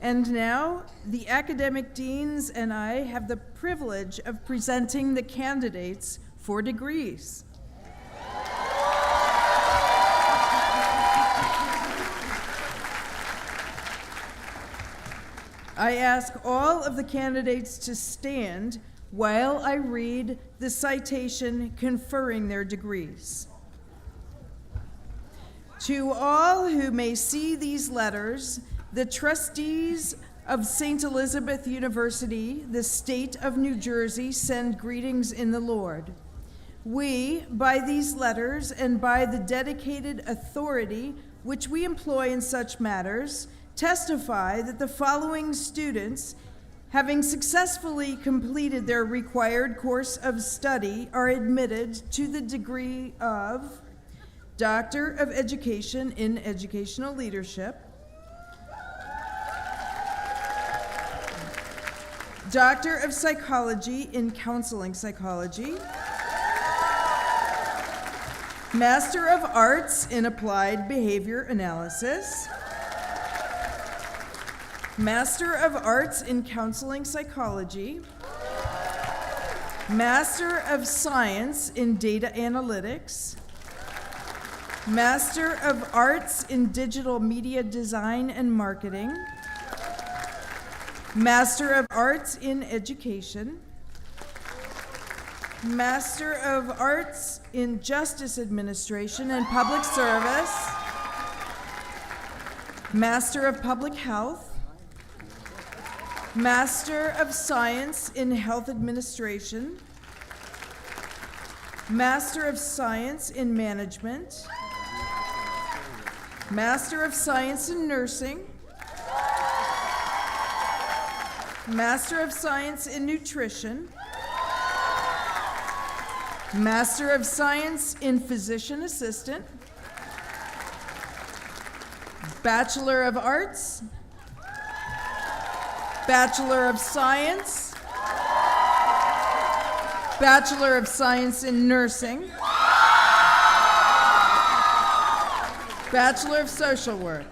And now, the academic deans and I have the privilege of presenting the candidates for degrees. I ask all of the candidates to stand while I read the citation conferring their degrees. To all who may see these letters, the trustees of St. Elizabeth University, the state of New Jersey, send greetings in the Lord. We, by these letters and by the dedicated authority which we employ in such matters, testify that the following students, having successfully completed their required course of study, are admitted to the degree of Doctor of Education in Educational Leadership, Doctor of Psychology in Counseling Psychology, Master of Arts in Applied Behavior Analysis, Master of Arts in Counseling Psychology, Master of Science in Data Analytics, Master of Arts in Digital Media Design and Marketing, Master of Arts in Education, Master of Arts in Justice Administration and Public Service, Master of Public Health, Master of Science in Health Administration, Master of Science in Management, Master of Science in Nursing, Master of Science in Nutrition, Master of Science in Physician Assistant, Bachelor of Arts, Bachelor of Science, Bachelor of Science in Nursing, Bachelor of Social Work,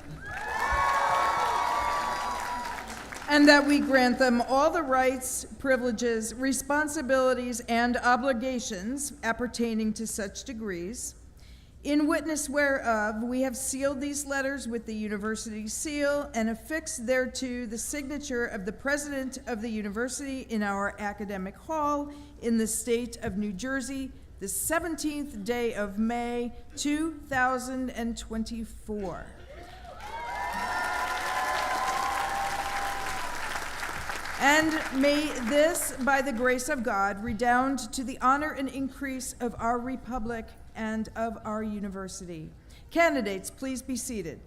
and that we grant them all the rights, privileges, responsibilities, and obligations appertaining to such degrees In witness whereof, we have sealed these letters with the university seal and affixed thereto the signature of the president of the university in our academic hall in the state of New Jersey, the 17th day of May, 2024. And may this, by the grace of God, redound to the honor and increase of our republic and of our university. Candidates, please be seated.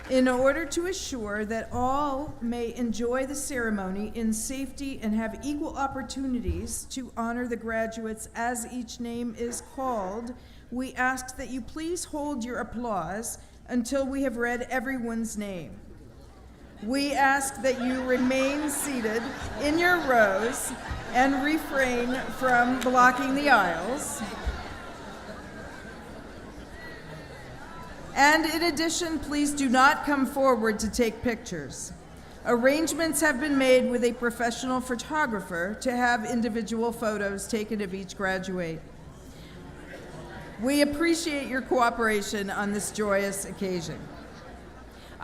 In order to assure that all may enjoy the ceremony in safety and have equal opportunities to honor the graduates as each name is called, we ask that you please hold your applause until we have read everyone's name. We ask that you remain seated in your rows and refrain from blocking the aisles. And in addition, please do not come forward to take pictures. Arrangements have been made with a professional photographer to have individual photos taken of each graduate. We appreciate your cooperation on this joyous occasion.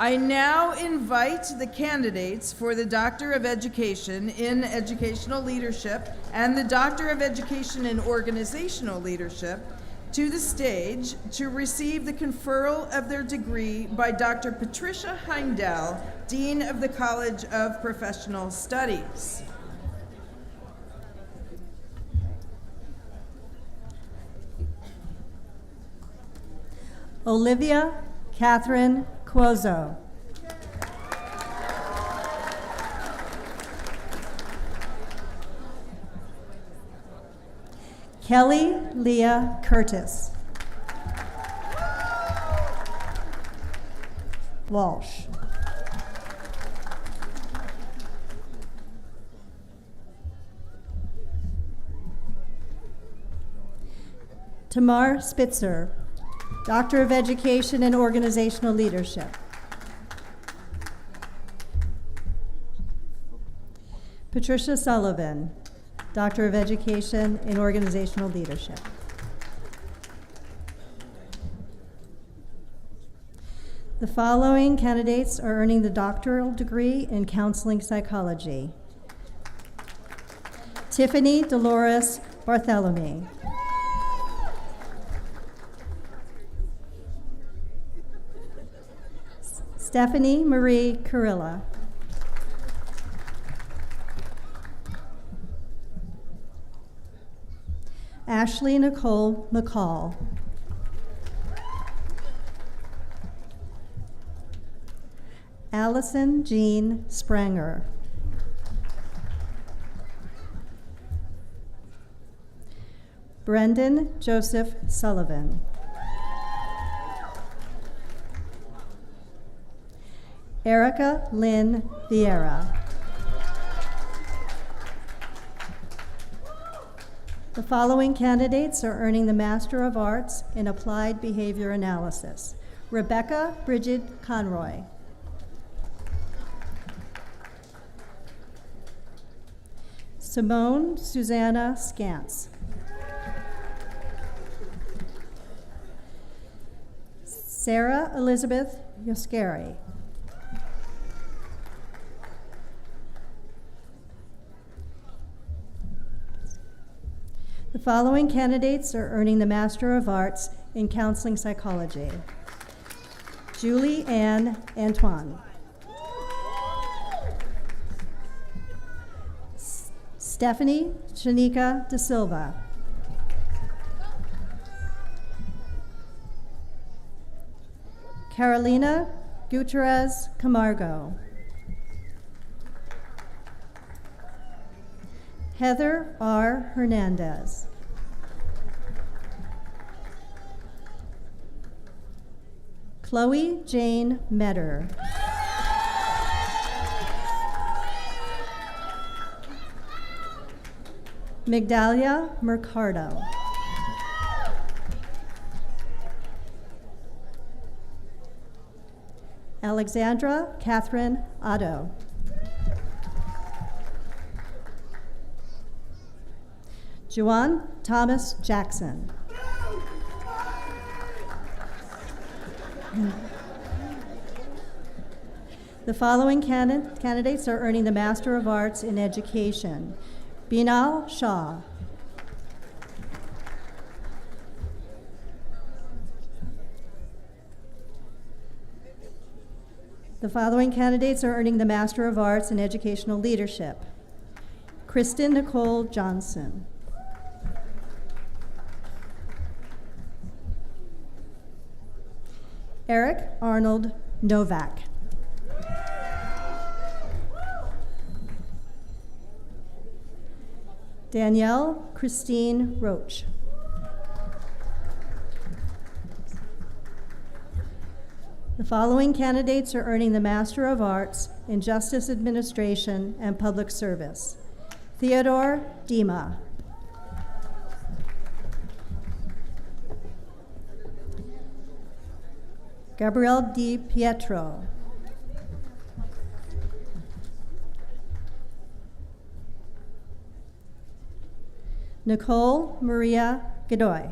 I now invite the candidates for the Doctor of Education in Educational Leadership and the Doctor of Education in Organizational Leadership to the stage to receive the conferral of their degree by Dr. Patricia Heimdall, Dean of the College of Professional Studies. Olivia Catherine Cuozo. Kelly Leah Curtis. Walsh. Tamar Spitzer, Doctor of Education and Organizational Leadership. Patricia Sullivan, Doctor of Education in Organizational Leadership. The following candidates are earning the doctoral degree in counseling psychology. Tiffany Dolores Bartholomew. Stephanie Marie Carilla. Ashley Nicole McCall. Allison Jean Spranger. Brendan Joseph Sullivan. Erica Lynn Vieira. The following candidates are earning the Master of Arts in Applied Behavior Analysis. Rebecca Bridget Conroy. Simone Susanna Scantz. Sarah Elizabeth Yoskeri. The following candidates are earning the Master of Arts in Counseling Psychology. Julie Ann Antoine. Stephanie Shanika De Silva. Carolina Gutierrez Camargo. Heather R. Hernandez. Chloe Jane Metter. Migdalia Mercado. Alexandra Catherine Otto. Juan Thomas Jackson. The following candidates are earning the Master of Arts in Education. Binal Shah. The following candidates are earning the Master of Arts in Educational Leadership. Kristen Nicole Johnson. Eric Arnold Novak. Danielle Christine Roach. The following candidates are earning the Master of Arts in Justice Administration and Public Service. Theodore Dima. Gabrielle Di Pietro. Nicole Maria Godoy.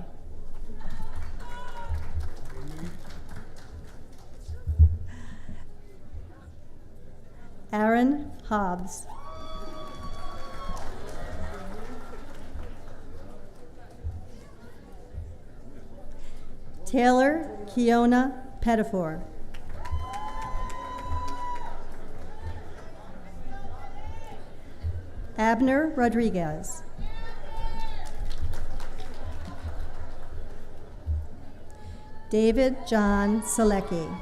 Aaron Hobbs. Taylor Kiona Pettifor. Abner Rodriguez. David John Selecki.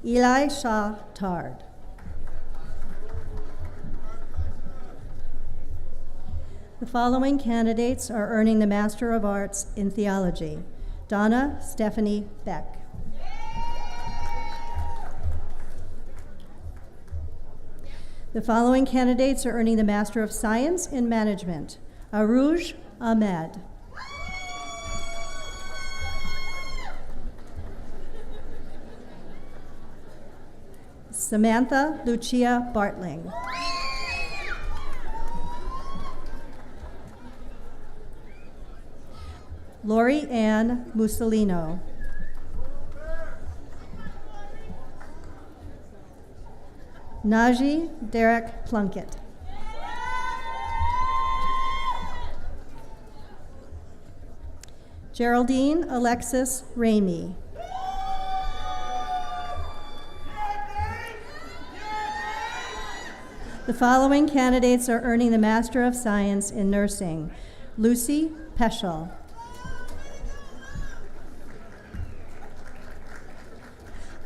Eli Shah Tard. The following candidates are earning the Master of Arts in Theology. Donna Stephanie Beck. The following candidates are earning the Master of Science in Management. Aruj Ahmed. Samantha Lucia Bartling. Lori Ann Mussolino. Najee Derek Plunkett. Geraldine Alexis Ramey. The following candidates are earning the Master of Science in Nursing. Lucy Peschel.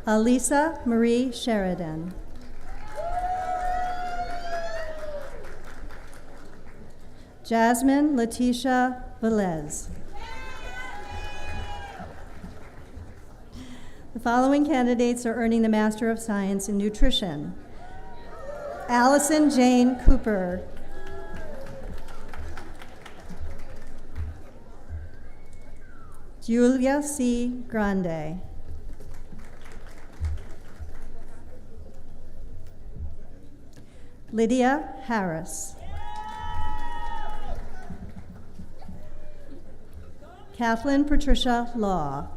Alisa Marie Sheridan. Jasmine Letitia Velez. The following candidates are earning the Master of Science in Nutrition. Allison Jane Cooper. Julia C. Grande. Lydia Harris. Kathleen Patricia Law.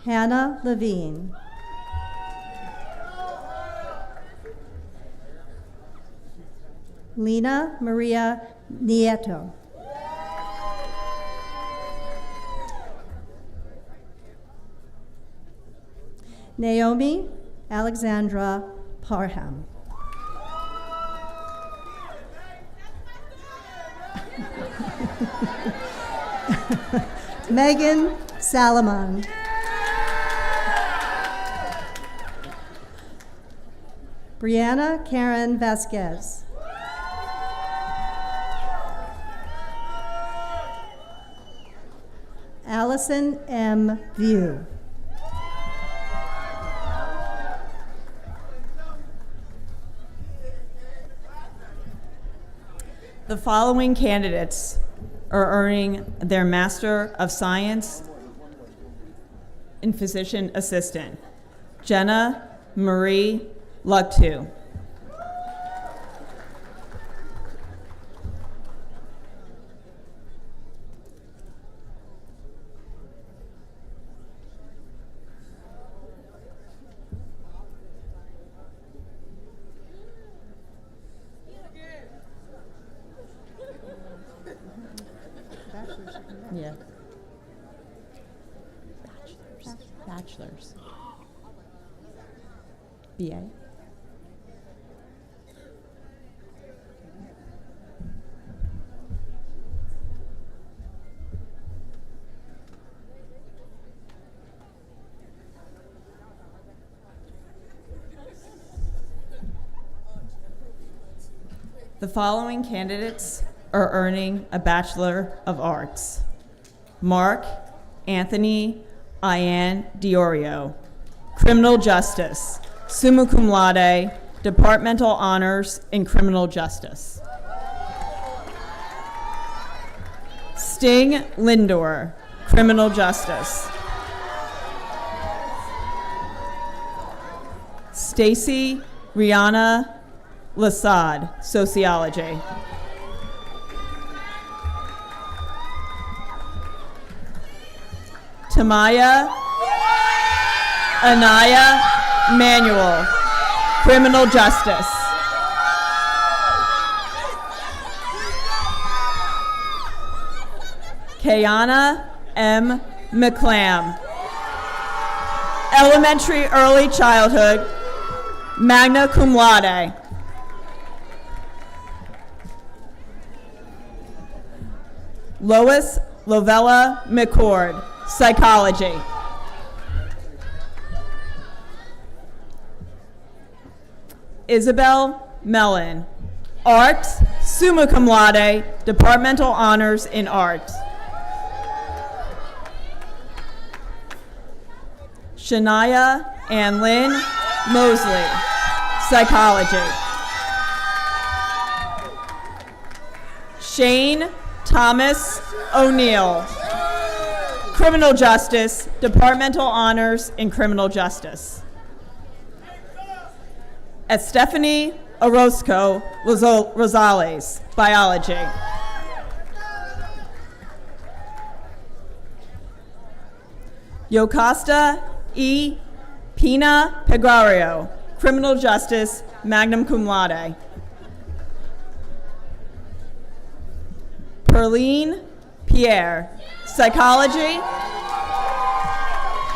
Hannah Levine. Lena Maria Nieto. Naomi Alexandra Parham. Megan Salomon. Brianna Karen Vasquez. Allison M. View. The following candidates are earning their Master of Science and physician assistant, Jenna Marie Lugtu. Yeah. Bachelor's. BA. The following candidates are earning a Bachelor of Arts. Mark Anthony Ian Diorio, Criminal Justice, summa cum laude, Departmental Honors in Criminal Justice. Sting Lindor, Criminal Justice. Stacy Rihanna Lasad, Sociology. Tamaya Anaya Manuel, Criminal Justice. Kayana M. McClam, Elementary Early Childhood, magna cum laude. Lois Lovella McCord, Psychology. Isabel Mellon, Art, summa cum laude, Departmental Honors in Art. Shania Ann Lynn Mosley, Psychology. Shane Thomas O'Neill, Criminal Justice, Departmental Honors in Criminal Justice. Estefany Orozco Rosales, Biology. Yocasta E. Pina Pegario, Criminal Justice, magna cum laude. Perline Pierre, Psychology,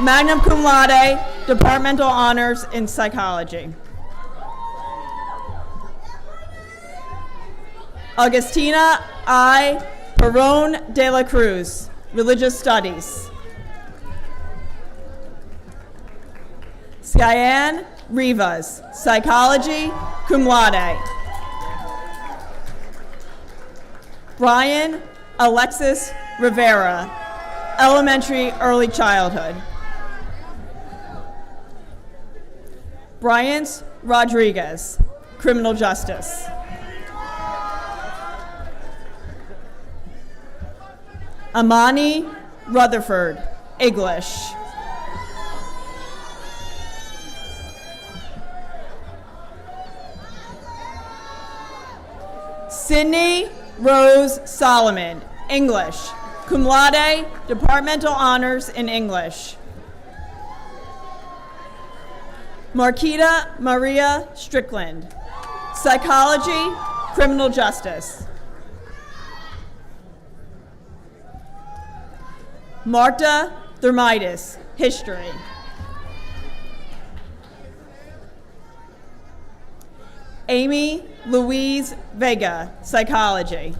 magna cum laude, Departmental Honors in Psychology. Augustina I. Perón de la Cruz, Religious Studies. Cyan Rivas, Psychology, cum laude. Brian Alexis Rivera, Elementary Early Childhood. Bryant Rodriguez, Criminal Justice. Amani Rutherford, English. Sydney Rose Solomon, English, cum laude, Departmental Honors in English. Marquita Maria Strickland, Psychology, Criminal Justice. Marta Thermitis, History. Amy Louise Vega, Psychology.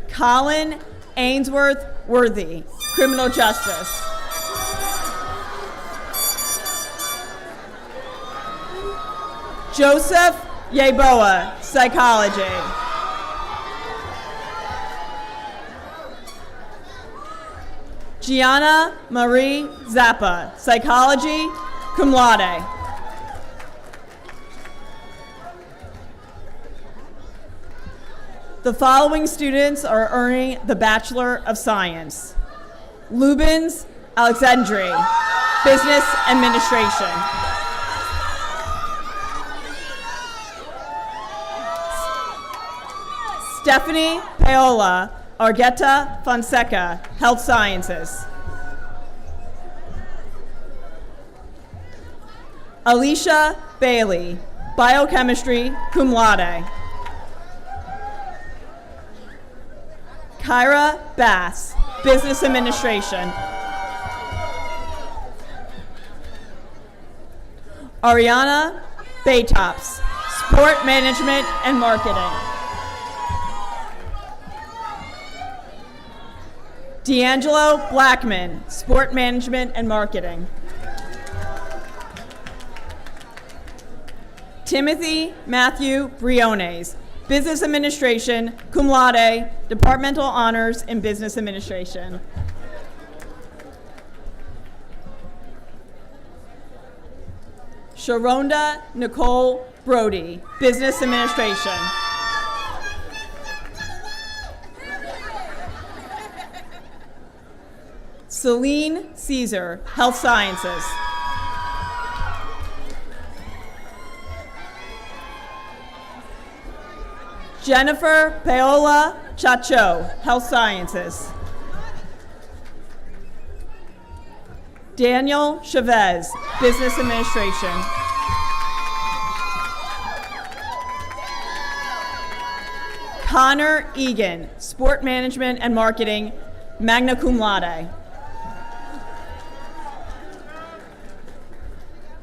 Colin Ainsworth Worthy, Criminal Justice. Joseph Yeboah, Psychology. Gianna Marie Zappa, Psychology, cum laude. The following students are earning the Bachelor of Science. Lubins Alexandri, Business Administration. Stephanie Paola Argueta Fonseca, Health Sciences. Alicia Bailey, Biochemistry, cum laude. Kyra Bass, Business Administration. Ariana Baytops, Sport Management and Marketing. D'Angelo Blackman, Sport Management and Marketing. Timothy Matthew Briones, Business Administration, cum laude, Departmental Honors in Business Administration. Sharonda Nicole Brody, Business Administration. Celine Caesar, Health Sciences. Jennifer Paola Chacho, Health Sciences. Daniel Chavez, Business Administration. Connor Egan, Sport Management and Marketing, magna cum laude.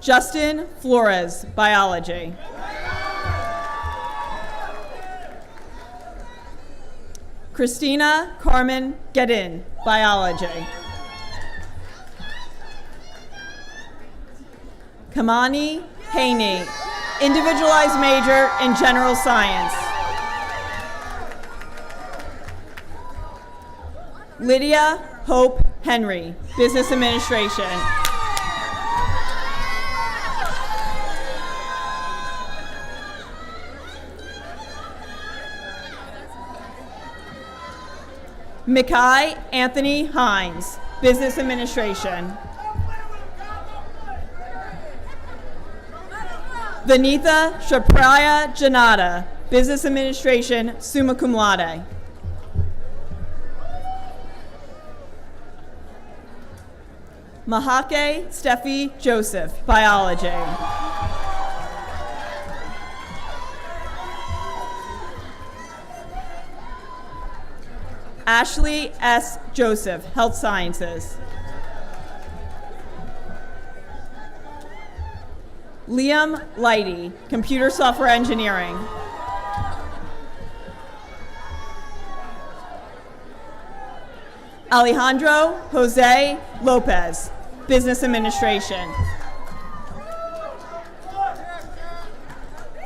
Justin Flores, Biology. Christina Carmen Gedin, Biology. Kamani Haney, Individualized Major in General Science. Lydia Hope Henry, Business Administration. Mikai Anthony Hines, Business Administration. Vanitha Shapraya Janata, Business Administration, summa cum laude. Mahake Steffi Joseph, Biology. Ashley S. Joseph, Health Sciences. Liam Lighty, Computer Software Engineering. Alejandro Jose Lopez, Business Administration.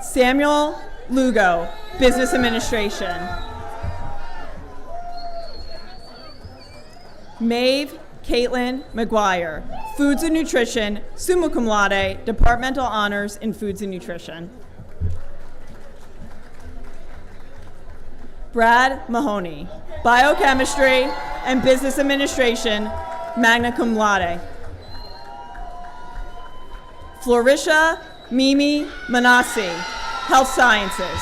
Samuel Lugo, Business Administration. Maeve Caitlin McGuire, Foods and Nutrition, summa cum laude, Departmental Honors in Foods and Nutrition. Brad Mahoney, Biochemistry and Business Administration, magna cum laude. Florisha Mimi Manassi, Health Sciences.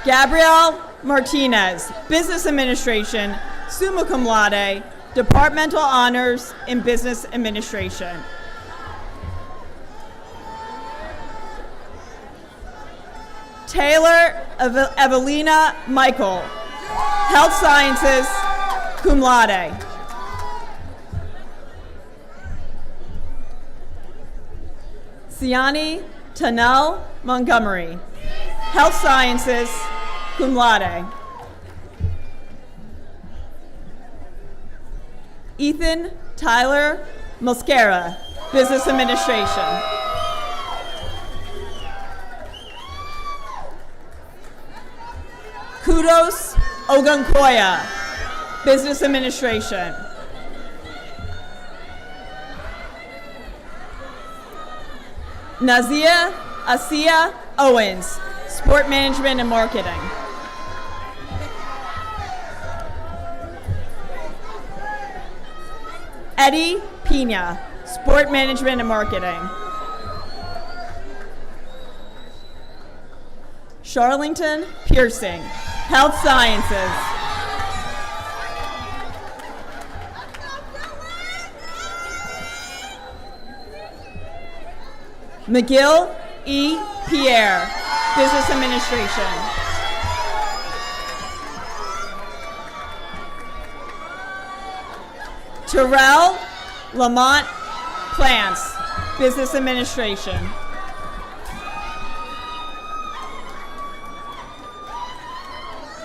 Gabrielle Martinez, Business Administration, summa cum laude, Departmental Honors in Business Administration. Taylor Evelina Michael, Health Sciences, cum laude. Siani Tanel Montgomery, Health Sciences, cum laude. Ethan Tyler Mosquera, Business Administration. Kudos Ogunkoya, Business Administration. Nazia Asia Owens, Sport Management and Marketing. Eddie Pina, Sport Management and Marketing. Charlington Piercing, Health Sciences. McGill E. Pierre, Business Administration. Terrell Lamont Plants, Business Administration.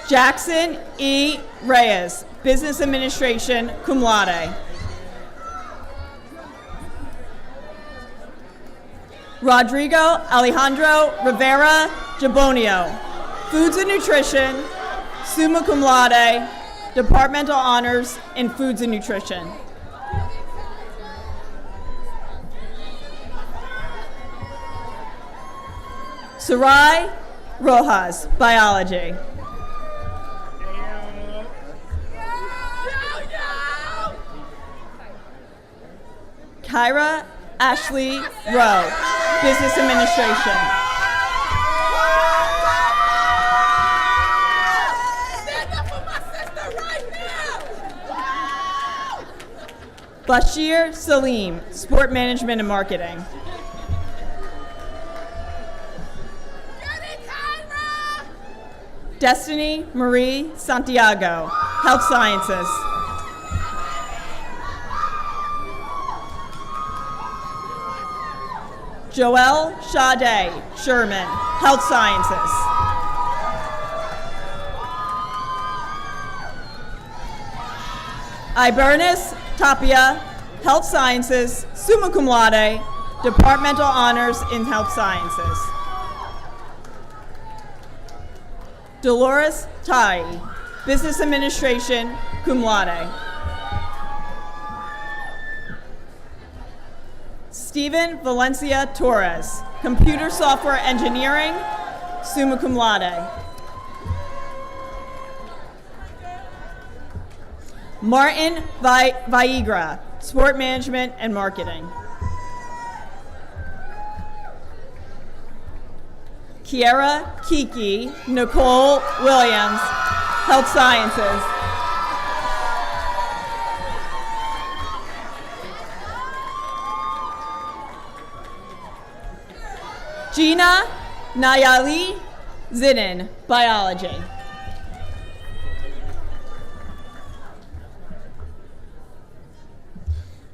Jackson E. Reyes, Business Administration, cum laude. Rodrigo Alejandro Rivera Jabonio, Foods and Nutrition, summa cum laude, Departmental Honors in Foods and Nutrition. Sarai Rojas, Biology. Kyra Ashley Rowe, Business Administration. Stand up for my sister right now! Bashir Salim, Sport Management and Marketing. Destiny Marie Santiago, Health Sciences. Joelle Sade Sherman, Health Sciences. Ibernus Tapia, Health Sciences, summa cum laude, Departmental Honors in Health Sciences. Dolores Tai, Business Administration, cum laude. Stephen Valencia Torres, Computer Software Engineering, summa cum laude. Martin Viagra, Sport Management and Marketing. Kiara Kiki Nicole Williams, Health Sciences. Gina Nayali Zinin, Biology.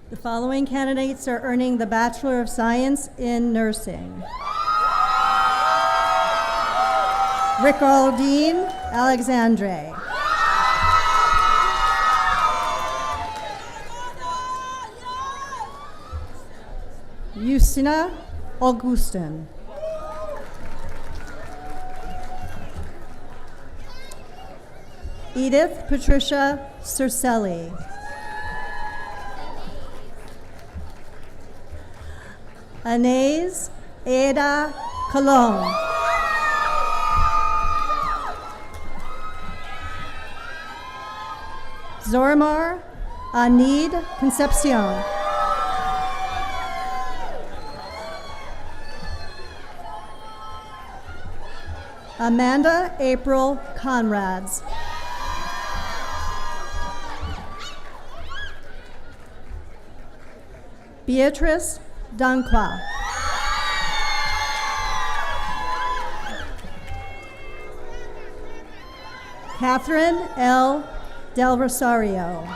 The following candidates are earning the Bachelor of Science in Nursing. Ricaldine Alexandre. Justina Augustin. Edith Patricia Cercelli. Anais Ada Colon. Zormar Anid Concepcion. Amanda April Conrads. Beatrice Danqua. Catherine L. Del Rosario.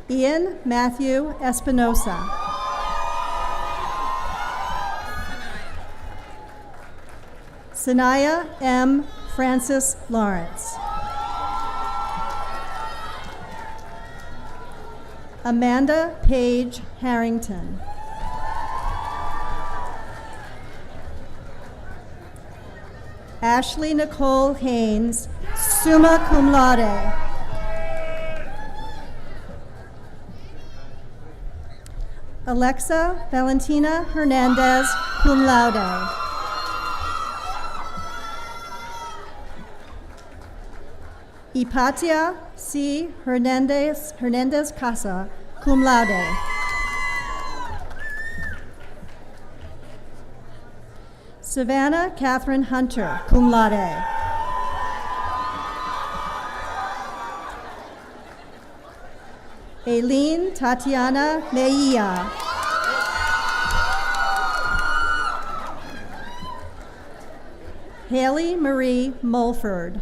Ian Matthew Espinosa. Sanaya M. Francis Lawrence. Amanda Page Harrington. Ashley Nicole Haynes, summa cum laude. Alexa Valentina Hernandez, cum laude. Hipatia C. Hernandez Casa, cum laude. Savannah Catherine Hunter, cum laude. Aileen Tatiana Meia. Haley Marie Mulford.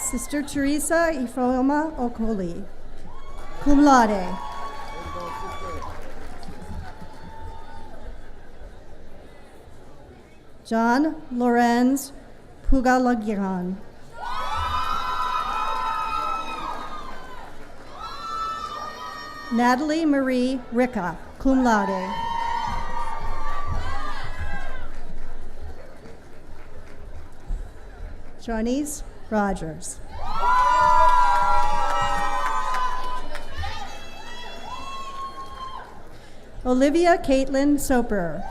Sister Teresa Ifeoma Okoli, cum laude. John Lorenz Pugalagiran. Natalie Marie Ricca, cum laude. Johnny's Rogers. Olivia Caitlin Soper.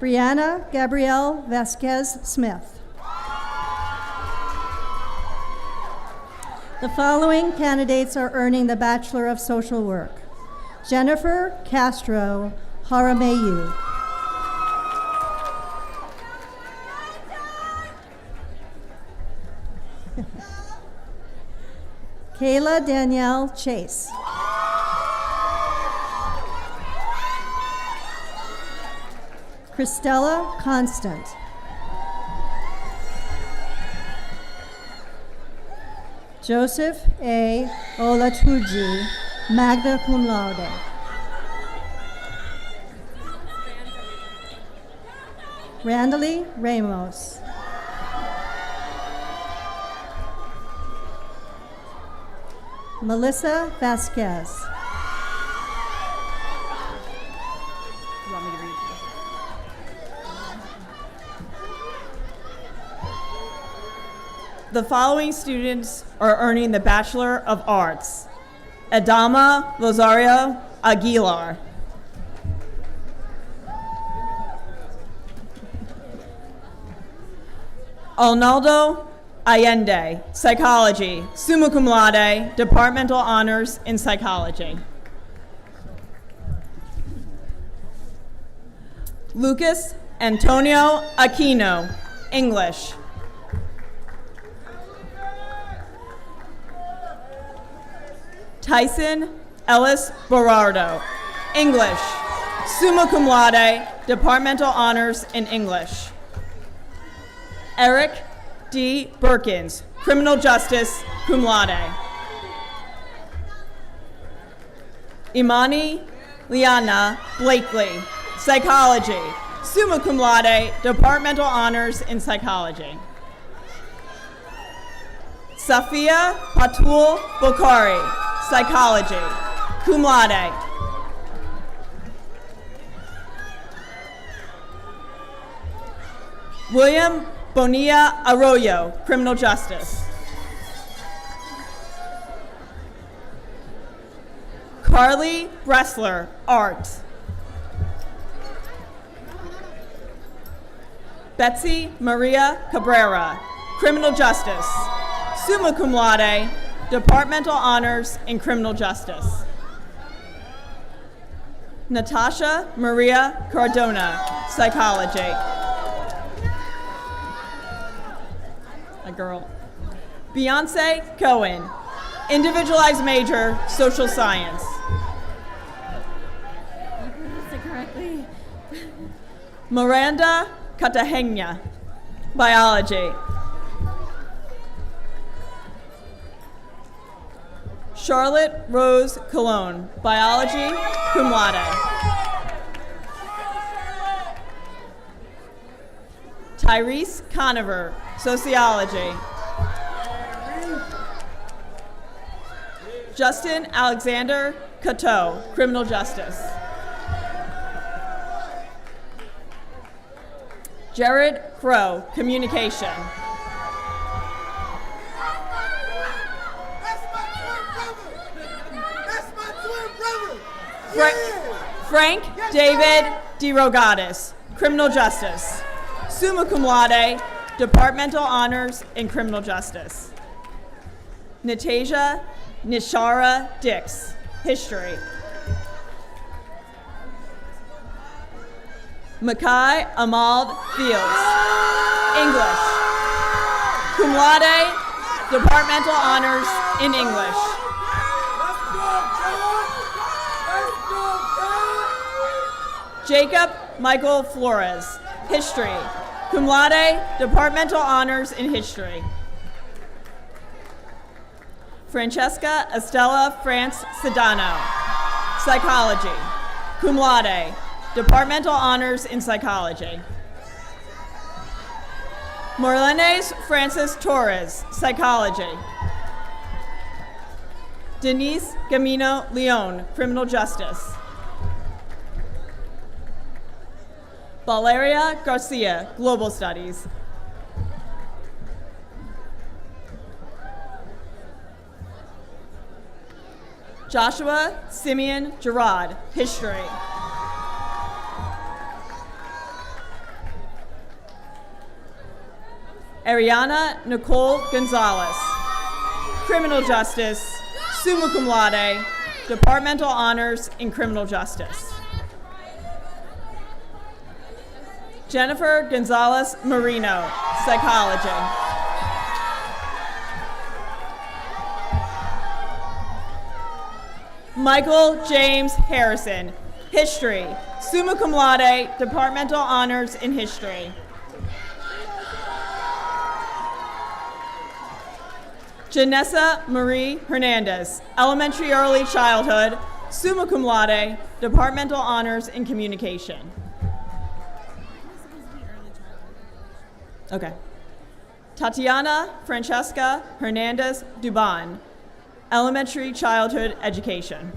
Brianna Gabrielle Vasquez Smith. The following candidates are earning the Bachelor of Social Work: Jennifer Castro Harameyu. Kayla Danielle Chase. Christella Constant. Joseph A. Olatuji, magna cum laude. Randalie Ramos. Melissa Vasquez. You want me to read? The following students are earning the Bachelor of Arts: Adama Rosario Aguilar, Arnaldo Allende, Psychology, summa cum laude, Departmental Honors in Psychology. Lucas Antonio Aquino, English. Tyson Ellis Berardo, English, summa cum laude, Departmental Honors in English. Eric D. Berkins, Criminal Justice, cum laude. Imani Liana Blakely, Psychology, summa cum laude, Departmental Honors in Psychology. Safia Patul Bukhari, Psychology, cum laude. William Bonilla Arroyo, Criminal Justice. Carly Bressler, Art. Betsy Maria Cabrera, Criminal Justice, summa cum laude, Departmental Honors in Criminal Justice. Natasha Maria Cardona, Psychology. A girl. Beyonce Cohen, Individualized Major, Social Science. You pronounced it correctly. Miranda Catahegna, Biology. Charlotte Rose Cologne, Biology, cum laude. Tyrese Conover, Sociology. Justin Alexander Cateau, Criminal Justice. Jared Crow, Communication. Frank David DeRogatis, Criminal Justice. Summa cum laude, Departmental Honors in Criminal Justice. Natasia Nishara Dix, History. Makai Ahmad Fields, English. Cum laude, Departmental Honors in English. Jacob Michael Flores, History. Cum laude, Departmental Honors in History. Francesca Estella France Sedano, Psychology. Cum laude, Departmental Honors in Psychology. Marlenes Francis Torres, Psychology. Denise Gamino Leon, Criminal Justice. Valeria Garcia, Global Studies. Joshua Simeon Gerard, History. Ariana Nicole Gonzalez, Criminal Justice, Summa Cum Laude, Departmental Honors in Criminal Justice. Jennifer Gonzalez Marino, Psychology. Michael James Harrison, History, Summa Cum Laude, Departmental Honors in History. Janessa Marie Hernandez, Elementary Early Childhood, Summa Cum Laude, Departmental Honors in Communication. Okay. Tatiana Francesca Hernandez Duban, Elementary Childhood Education.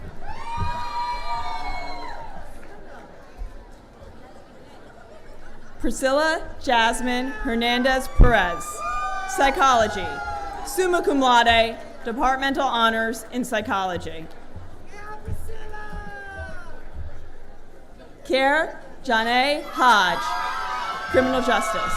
Priscilla Jasmine Hernandez Perez, Psychology, Summa Cum Laude, Departmental Honors in Psychology. Kier Janae Hodge, Criminal Justice.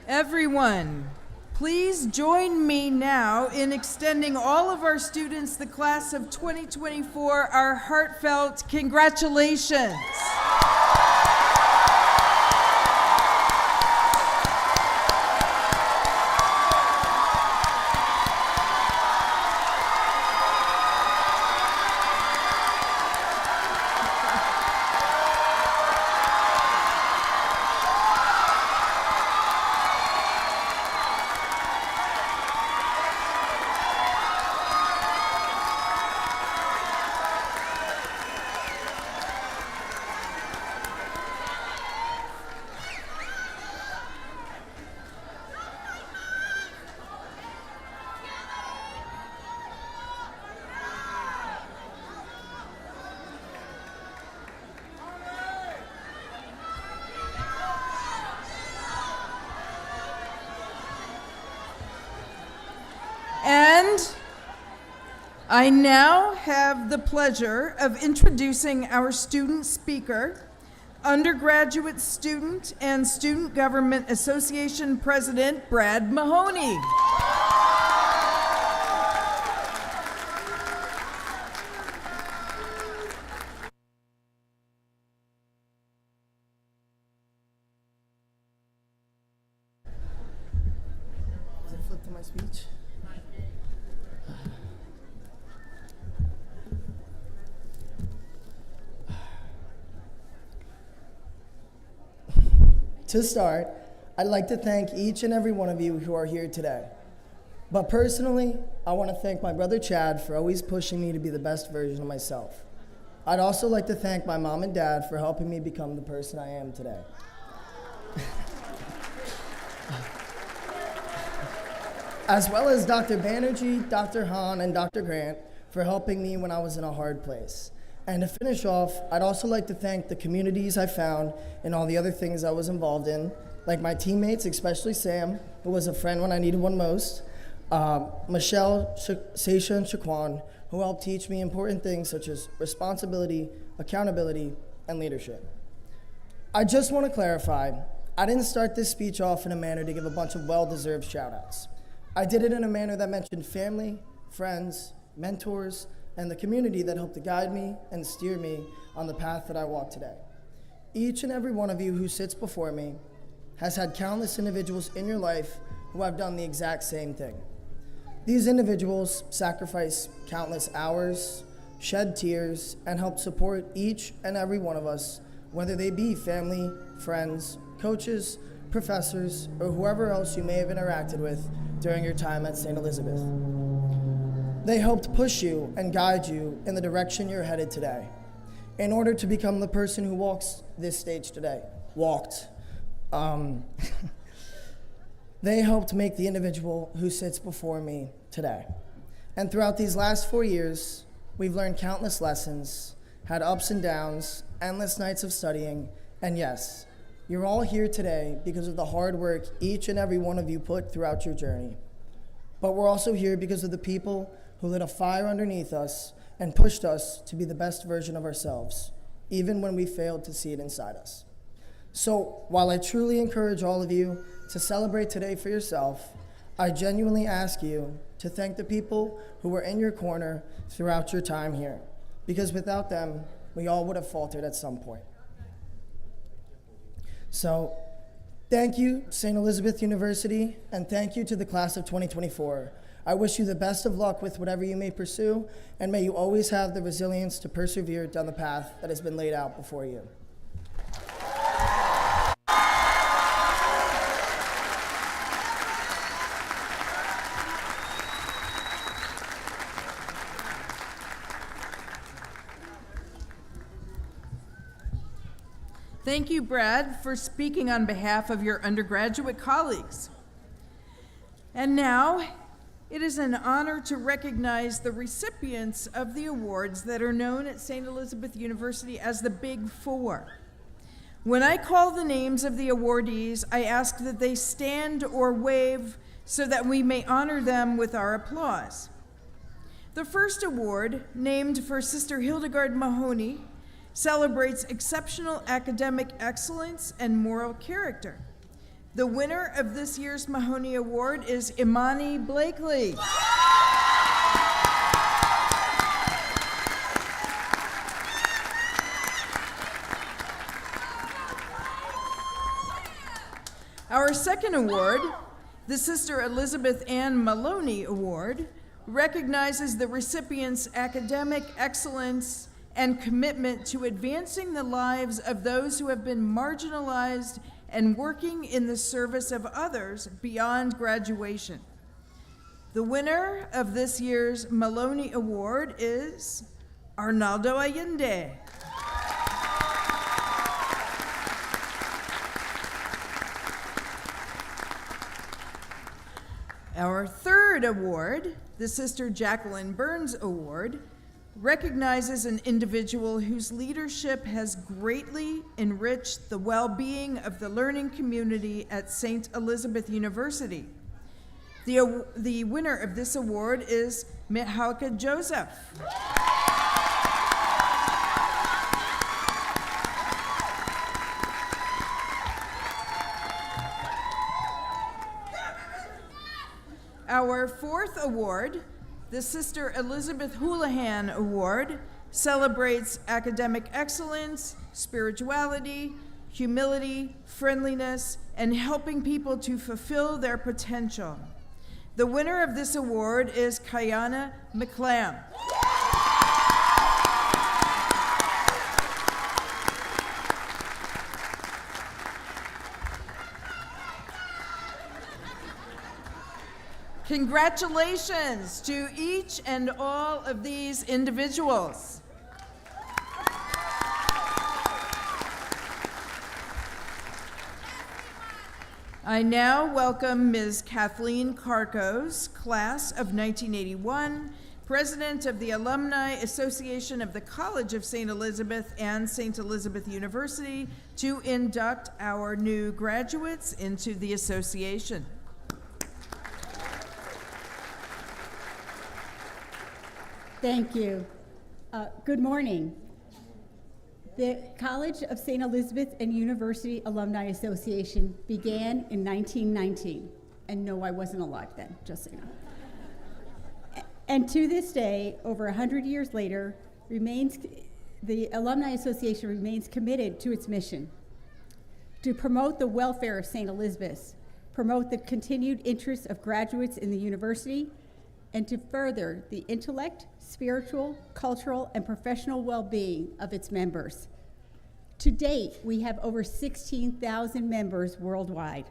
Everyone, please join me now in extending all of our students, the class of 2024, our heartfelt congratulations. I now have the pleasure of introducing our student speaker, undergraduate student and Student Government Association President Brad Mahoney. Does it flip to my speech? To start, I'd like to thank each and every one of you who are here today. But personally, I want to thank my brother Chad for always pushing me to be the best version of myself. I'd also like to thank my mom and dad for helping me become the person I am today. As well as Dr. Banerjee, Dr. Hahn, and Dr. Grant for helping me when I was in a hard place. And to finish off, I'd also like to thank the communities I found and all the other things I was involved in, like my teammates, especially Sam, who was a friend when I needed one most, Michelle, Seisha, and Shaquan, who helped teach me important things such as responsibility, accountability, and leadership. I just want to clarify, I didn't start this speech off in a manner to give a bunch of well-deserved shout-outs. I did it in a manner that mentioned family, friends, mentors, and the community that helped to guide me and steer me on the path that I walk today. Each and every one of you who sits before me has had countless individuals in your life who have done the exact same thing. These individuals sacrifice countless hours, shed tears, and help support each and every one of us, whether they be family, friends, coaches, professors, or whoever else you may have interacted with during your time at St. Elizabeth. They helped push you and guide you in the direction you're headed today in order to become the person who walks this stage today. They helped make the individual who sits before me today. And throughout these last 4 years, we've learned countless lessons, had ups and downs, endless nights of studying, and yes, you're all here today because of the hard work each and every one of you put throughout your journey. But we're also here because of the people who lit a fire underneath us and pushed us to be the best version of ourselves, even when we failed to see it inside us. So while I truly encourage all of you to celebrate today for yourself, I genuinely ask you to thank the people who were in your corner throughout your time here, because without them, we all would have faltered at some point. So thank you, St. Elizabeth University, and thank you to the class of 2024. I wish you the best of luck with whatever you may pursue, and may you always have the resilience to persevere down the path that has been laid out before you. Thank you, Brad, for speaking on behalf of your undergraduate colleagues. And now, it is an honor to recognize the recipients of the awards that are known at St. Elizabeth University as the Big Four. When I call the names of the awardees, I ask that they stand or wave so that we may honor them with our applause. The first award, named for Sister Hildegard Mahoney, celebrates exceptional academic excellence and moral character. The winner of this year's Mahoney Award is Imani Blakely. Our second award, the Sister Elizabeth Ann Maloney Award, recognizes the recipient's academic excellence and commitment to advancing the lives of those who have been marginalized and working in the service of others beyond graduation. The winner of this year's Maloney Award is Arnaldo Allende. Our third award, the Sister Jacqueline Burns Award, recognizes an individual whose leadership has greatly enriched the well-being of the learning community at St. Elizabeth University. The winner of this award is Mihalka Joseph. Our fourth award, the Sister Elizabeth Houlihan Award, celebrates academic excellence, spirituality, humility, friendliness, and helping people to fulfill their potential. The winner of this award is Kayana McClam. Congratulations to each and all of these individuals. I now welcome Ms. Kathleen Karkos, class of 1981, president of the Alumni Association of the College of St. Elizabeth and St. Elizabeth University, to induct our new graduates into the association. Thank you. Good morning. The College of St. Elizabeth and University Alumni Association began in 1919. And no, I wasn't alive then, just so you know. And to this day, over 100 years later, the Alumni Association remains committed to its mission to promote the welfare of St. Elizabeth, promote the continued interests of graduates in the university, and to further the intellect, spiritual, cultural, and professional well-being of its members. To date, we have over 16,000 members worldwide.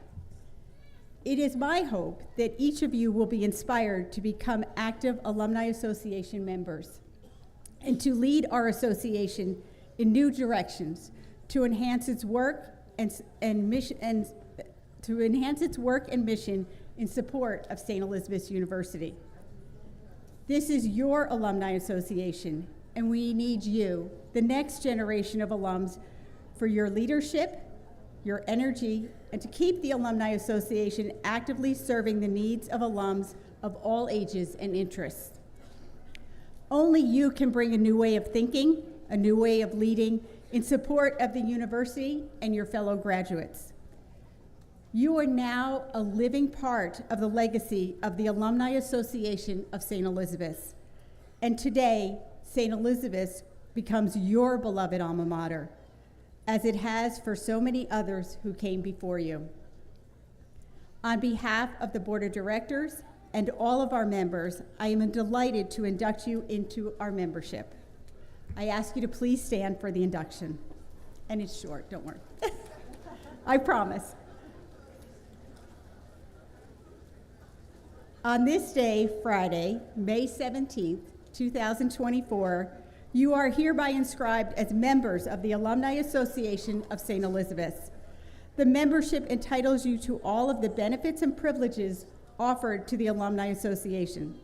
It is my hope that each of you will be inspired to become active Alumni Association members and to lead our association in new directions to enhance its work and mission in support of St. Elizabeth's University. This is your Alumni Association, and we need you, the next generation of alums, for your leadership, your energy, and to keep the Alumni Association actively serving the needs of alums of all ages and interests. Only you can bring a new way of thinking, a new way of leading in support of the university and your fellow graduates. You are now a living part of the legacy of the Alumni Association of St. Elizabeth. And today, St. Elizabeth becomes your beloved alma mater, as it has for so many others who came before you. On behalf of the Board of Directors and all of our members, I am delighted to induct you into our membership. I ask you to please stand for the induction. And it's short, don't worry. I promise. On this day, Friday, May 17th, 2024, you are hereby inscribed as members of the Alumni Association of St. Elizabeth. The membership entitles you to all of the benefits and privileges offered to the Alumni Association.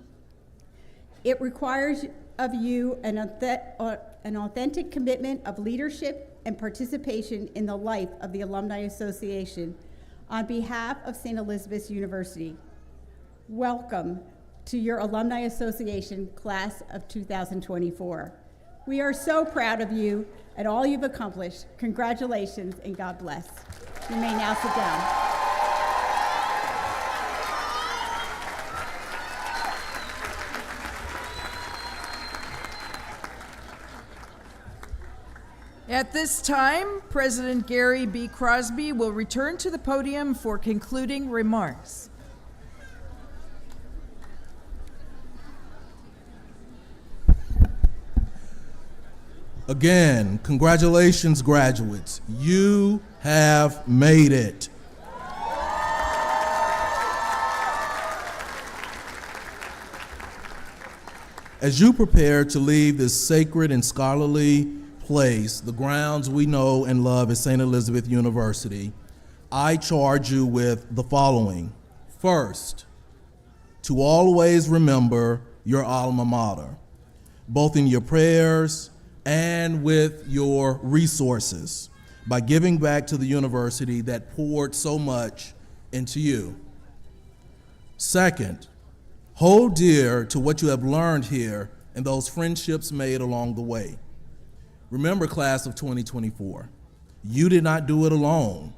It requires of you an authentic commitment of leadership and participation in the life of the Alumni Association on behalf of St. Elizabeth's University. Welcome to your Alumni Association class of 2024. We are so proud of you and all you've accomplished. Congratulations and God bless. You may now sit down. At this time, President Gary B. Crosby will return to the podium for concluding remarks. Again, congratulations, graduates. You have made it. As you prepare to leave this sacred and scholarly place, the grounds we know and love at St. Elizabeth University, I charge you with the following. First, to always remember your alma mater, both in your prayers and with your resources, by giving back to the university that poured so much into you. Second, Hold dear to what you have learned here and those friendships made along the way. Remember, class of 2024, you did not do it alone.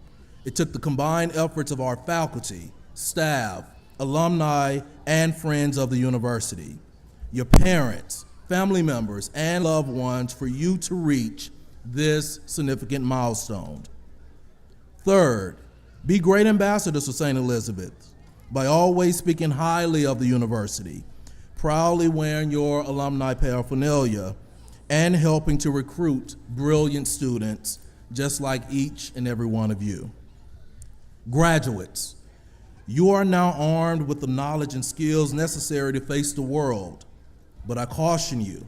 It took the combined efforts of our faculty, staff, alumni, and friends of the university, your parents, family members, and loved ones for you to reach this significant milestone. Third, be great ambassadors for St. Elizabeth by always speaking highly of the university, proudly wearing your alumni paraphernalia, and helping to recruit brilliant students just like each and every one of you. Graduates, you are now armed with the knowledge and skills necessary to face the world, but I caution you,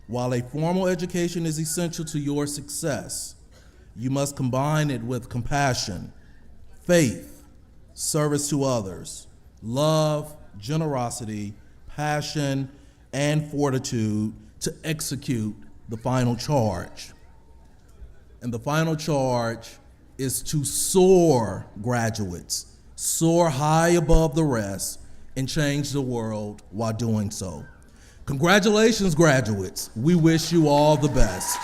while a formal education is essential to your success, you must combine it with compassion, faith, service to others, love, generosity, passion, and fortitude to execute the final charge. And the final charge is to soar, graduates, soar high above the rest and change the world while doing so. Congratulations, graduates. We wish you all the best.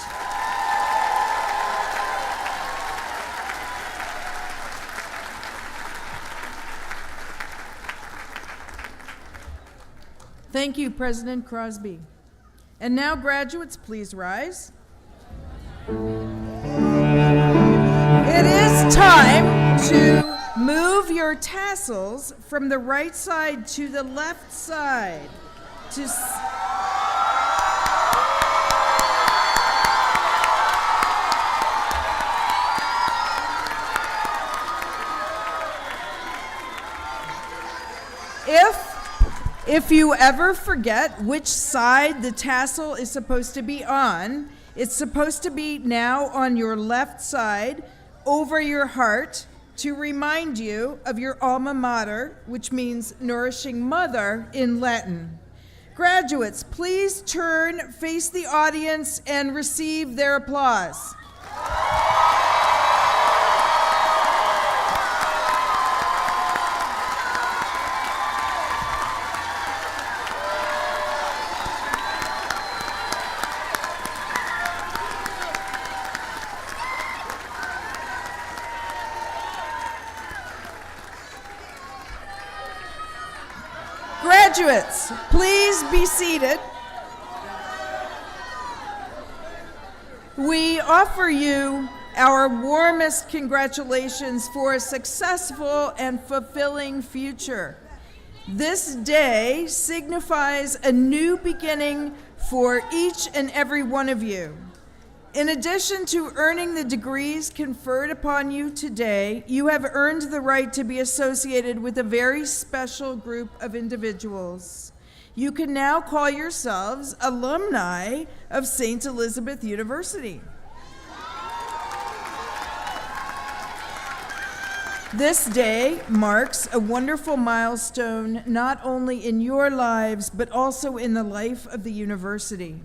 Thank you, President Crosby. And now, graduates, please rise. It is time to move your tassels from the right side to the left side. If you ever forget which side the tassel is supposed to be on, it's supposed to be now on your left side over your heart to remind you of your alma mater, which means nourishing mother in Latin. Graduates, please turn, face the audience, and receive their applause. Graduates, please be seated. We offer you our warmest congratulations for a successful and fulfilling future. This day signifies a new beginning for each and every one of you. In addition to earning the degrees conferred upon you today, you have earned the right to be associated with a very special group of individuals. You can now call yourselves alumni of St. Elizabeth University. This day marks a wonderful milestone not only in your lives, but also in the life of the university.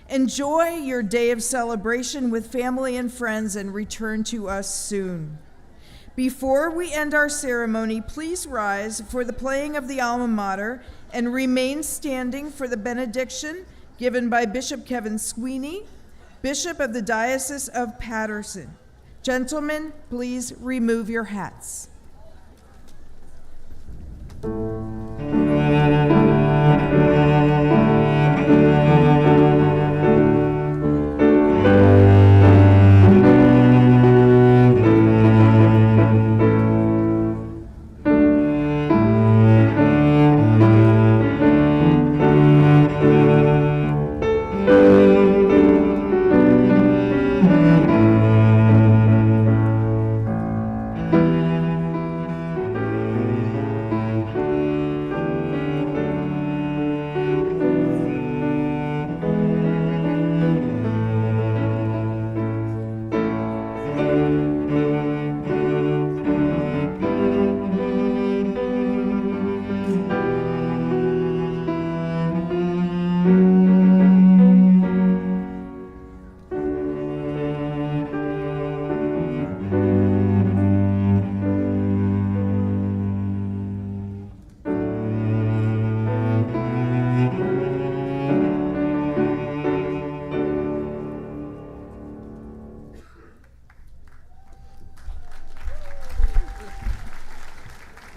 Enjoy your day of celebration with family and friends and return to us soon. Before we end our ceremony, please rise for the playing of the alma mater and remain standing for the benediction given by Bishop Kevin Sweeney, Bishop of the Diocese of Paterson. Gentlemen, please remove your hats.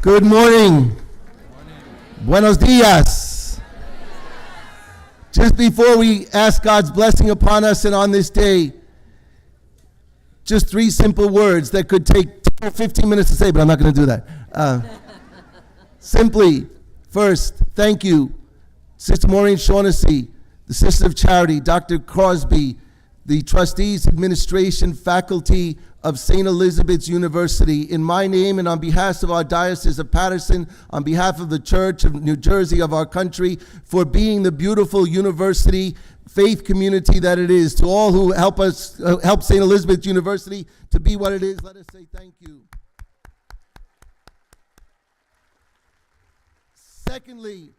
Good morning. Buenos dias. Just before we ask God's blessing upon us and on this day, just 3 simple words that could take 10 or 15 minutes to say, but I'm not going to do that. Simply, first, thank you, Sister Maureen Shaughnessy, the Sisters of Charity, Dr. Crosby, the Trustees, Administration, Faculty of St. Elizabeth's University, in my name and on behalf of our Diocese of Patterson, on behalf of the Church of New Jersey, of our country, for being the beautiful university, faith community that it is. To all who help us, help St. Elizabeth's University to be what it is, let us say thank you. Secondly,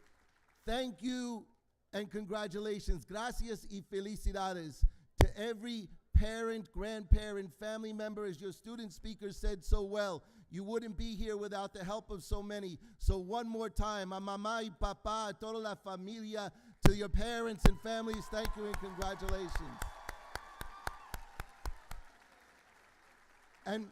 thank you and congratulations. Gracias y felicidades to every parent, grandparent, family member. As your student speaker said so well, you wouldn't be here without the help of so many. So one more time, a mamá y papá, a toda la familia, to your parents and families, thank you and congratulations. And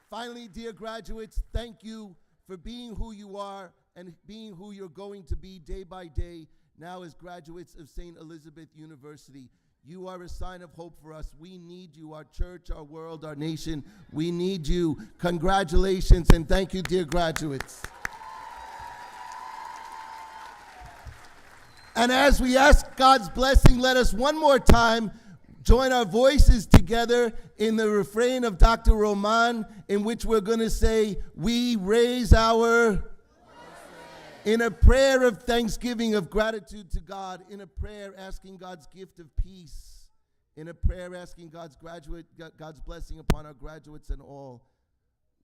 finally, dear graduates, thank you for being who you are and being who you're going to be day by day now as graduates of St. Elizabeth University. You are a sign of hope for us. We need you, our church, our world, our nation. We need you. Congratulations and thank you, dear graduates. And as we ask God's blessing, let us one more time join our voices together in the refrain of Dr. Roman, in which we're going to say, we raise our, in a prayer of thanksgiving, of gratitude to God, in a prayer asking God's gift of peace, in a prayer asking God's blessing upon our graduates and all,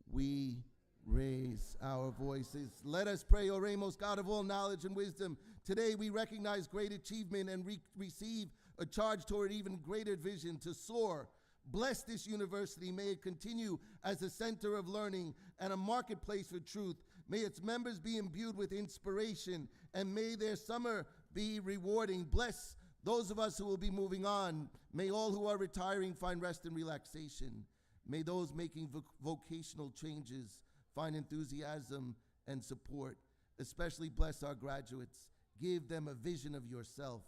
we raise our voices. Let us pray. Oremos, God of all knowledge and wisdom. Today we recognize great achievement and receive a charge toward even greater vision to soar. Bless this university. May it continue as a center of learning and a marketplace for truth. May its members be imbued with inspiration, and may their summer be rewarding. Bless those of us who will be moving on. May all who are retiring find rest and relaxation. May those making vocational changes find enthusiasm and support. Especially bless our graduates. Give them a vision of yourself,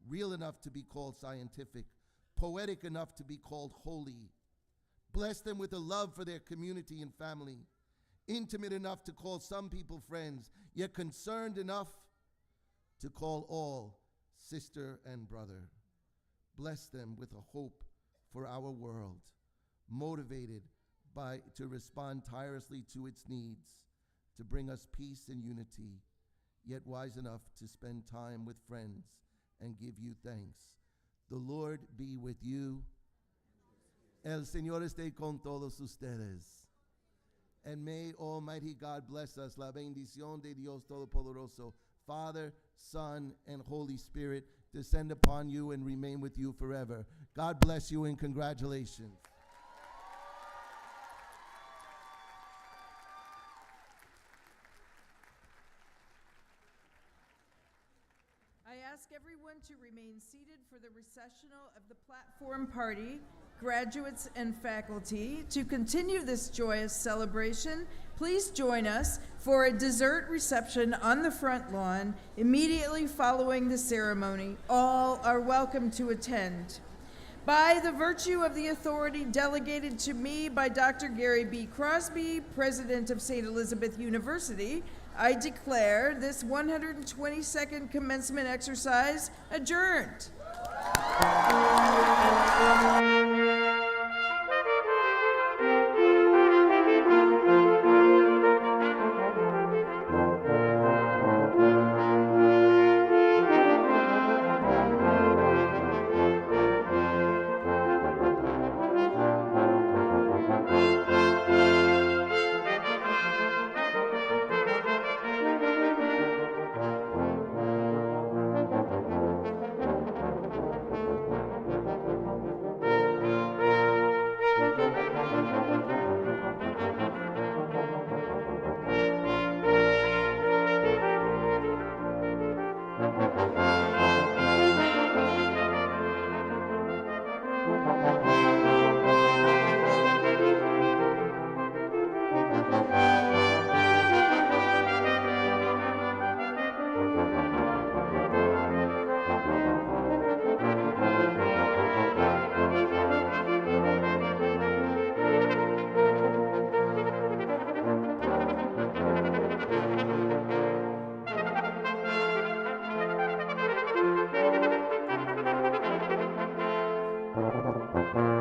real enough to be called scientific, poetic enough to be called holy. Bless them with a love for their community and family, intimate enough to call some people friends, yet concerned enough to call all sister and brother. Bless them with a hope for our world, motivated to respond tirelessly to its needs, to bring us peace and unity, yet wise enough to spend time with friends and give you thanks. The Lord be with you. El Señor esté con todos ustedes. And may Almighty God bless us. La bendición de Dios Todopoderoso, Father, Son, and Holy Spirit, descend upon you and remain with you forever. God bless you and congratulations. I ask everyone to remain seated for the recessional of the platform party, graduates and faculty. To continue this joyous celebration, please join us for a dessert reception on the front lawn immediately following the ceremony. All are welcome to attend. By the virtue of the authority delegated to me by Dr. Gary B. Crosby, President of St. Elizabeth University, I declare this 122nd commencement exercise adjourned. Thank you.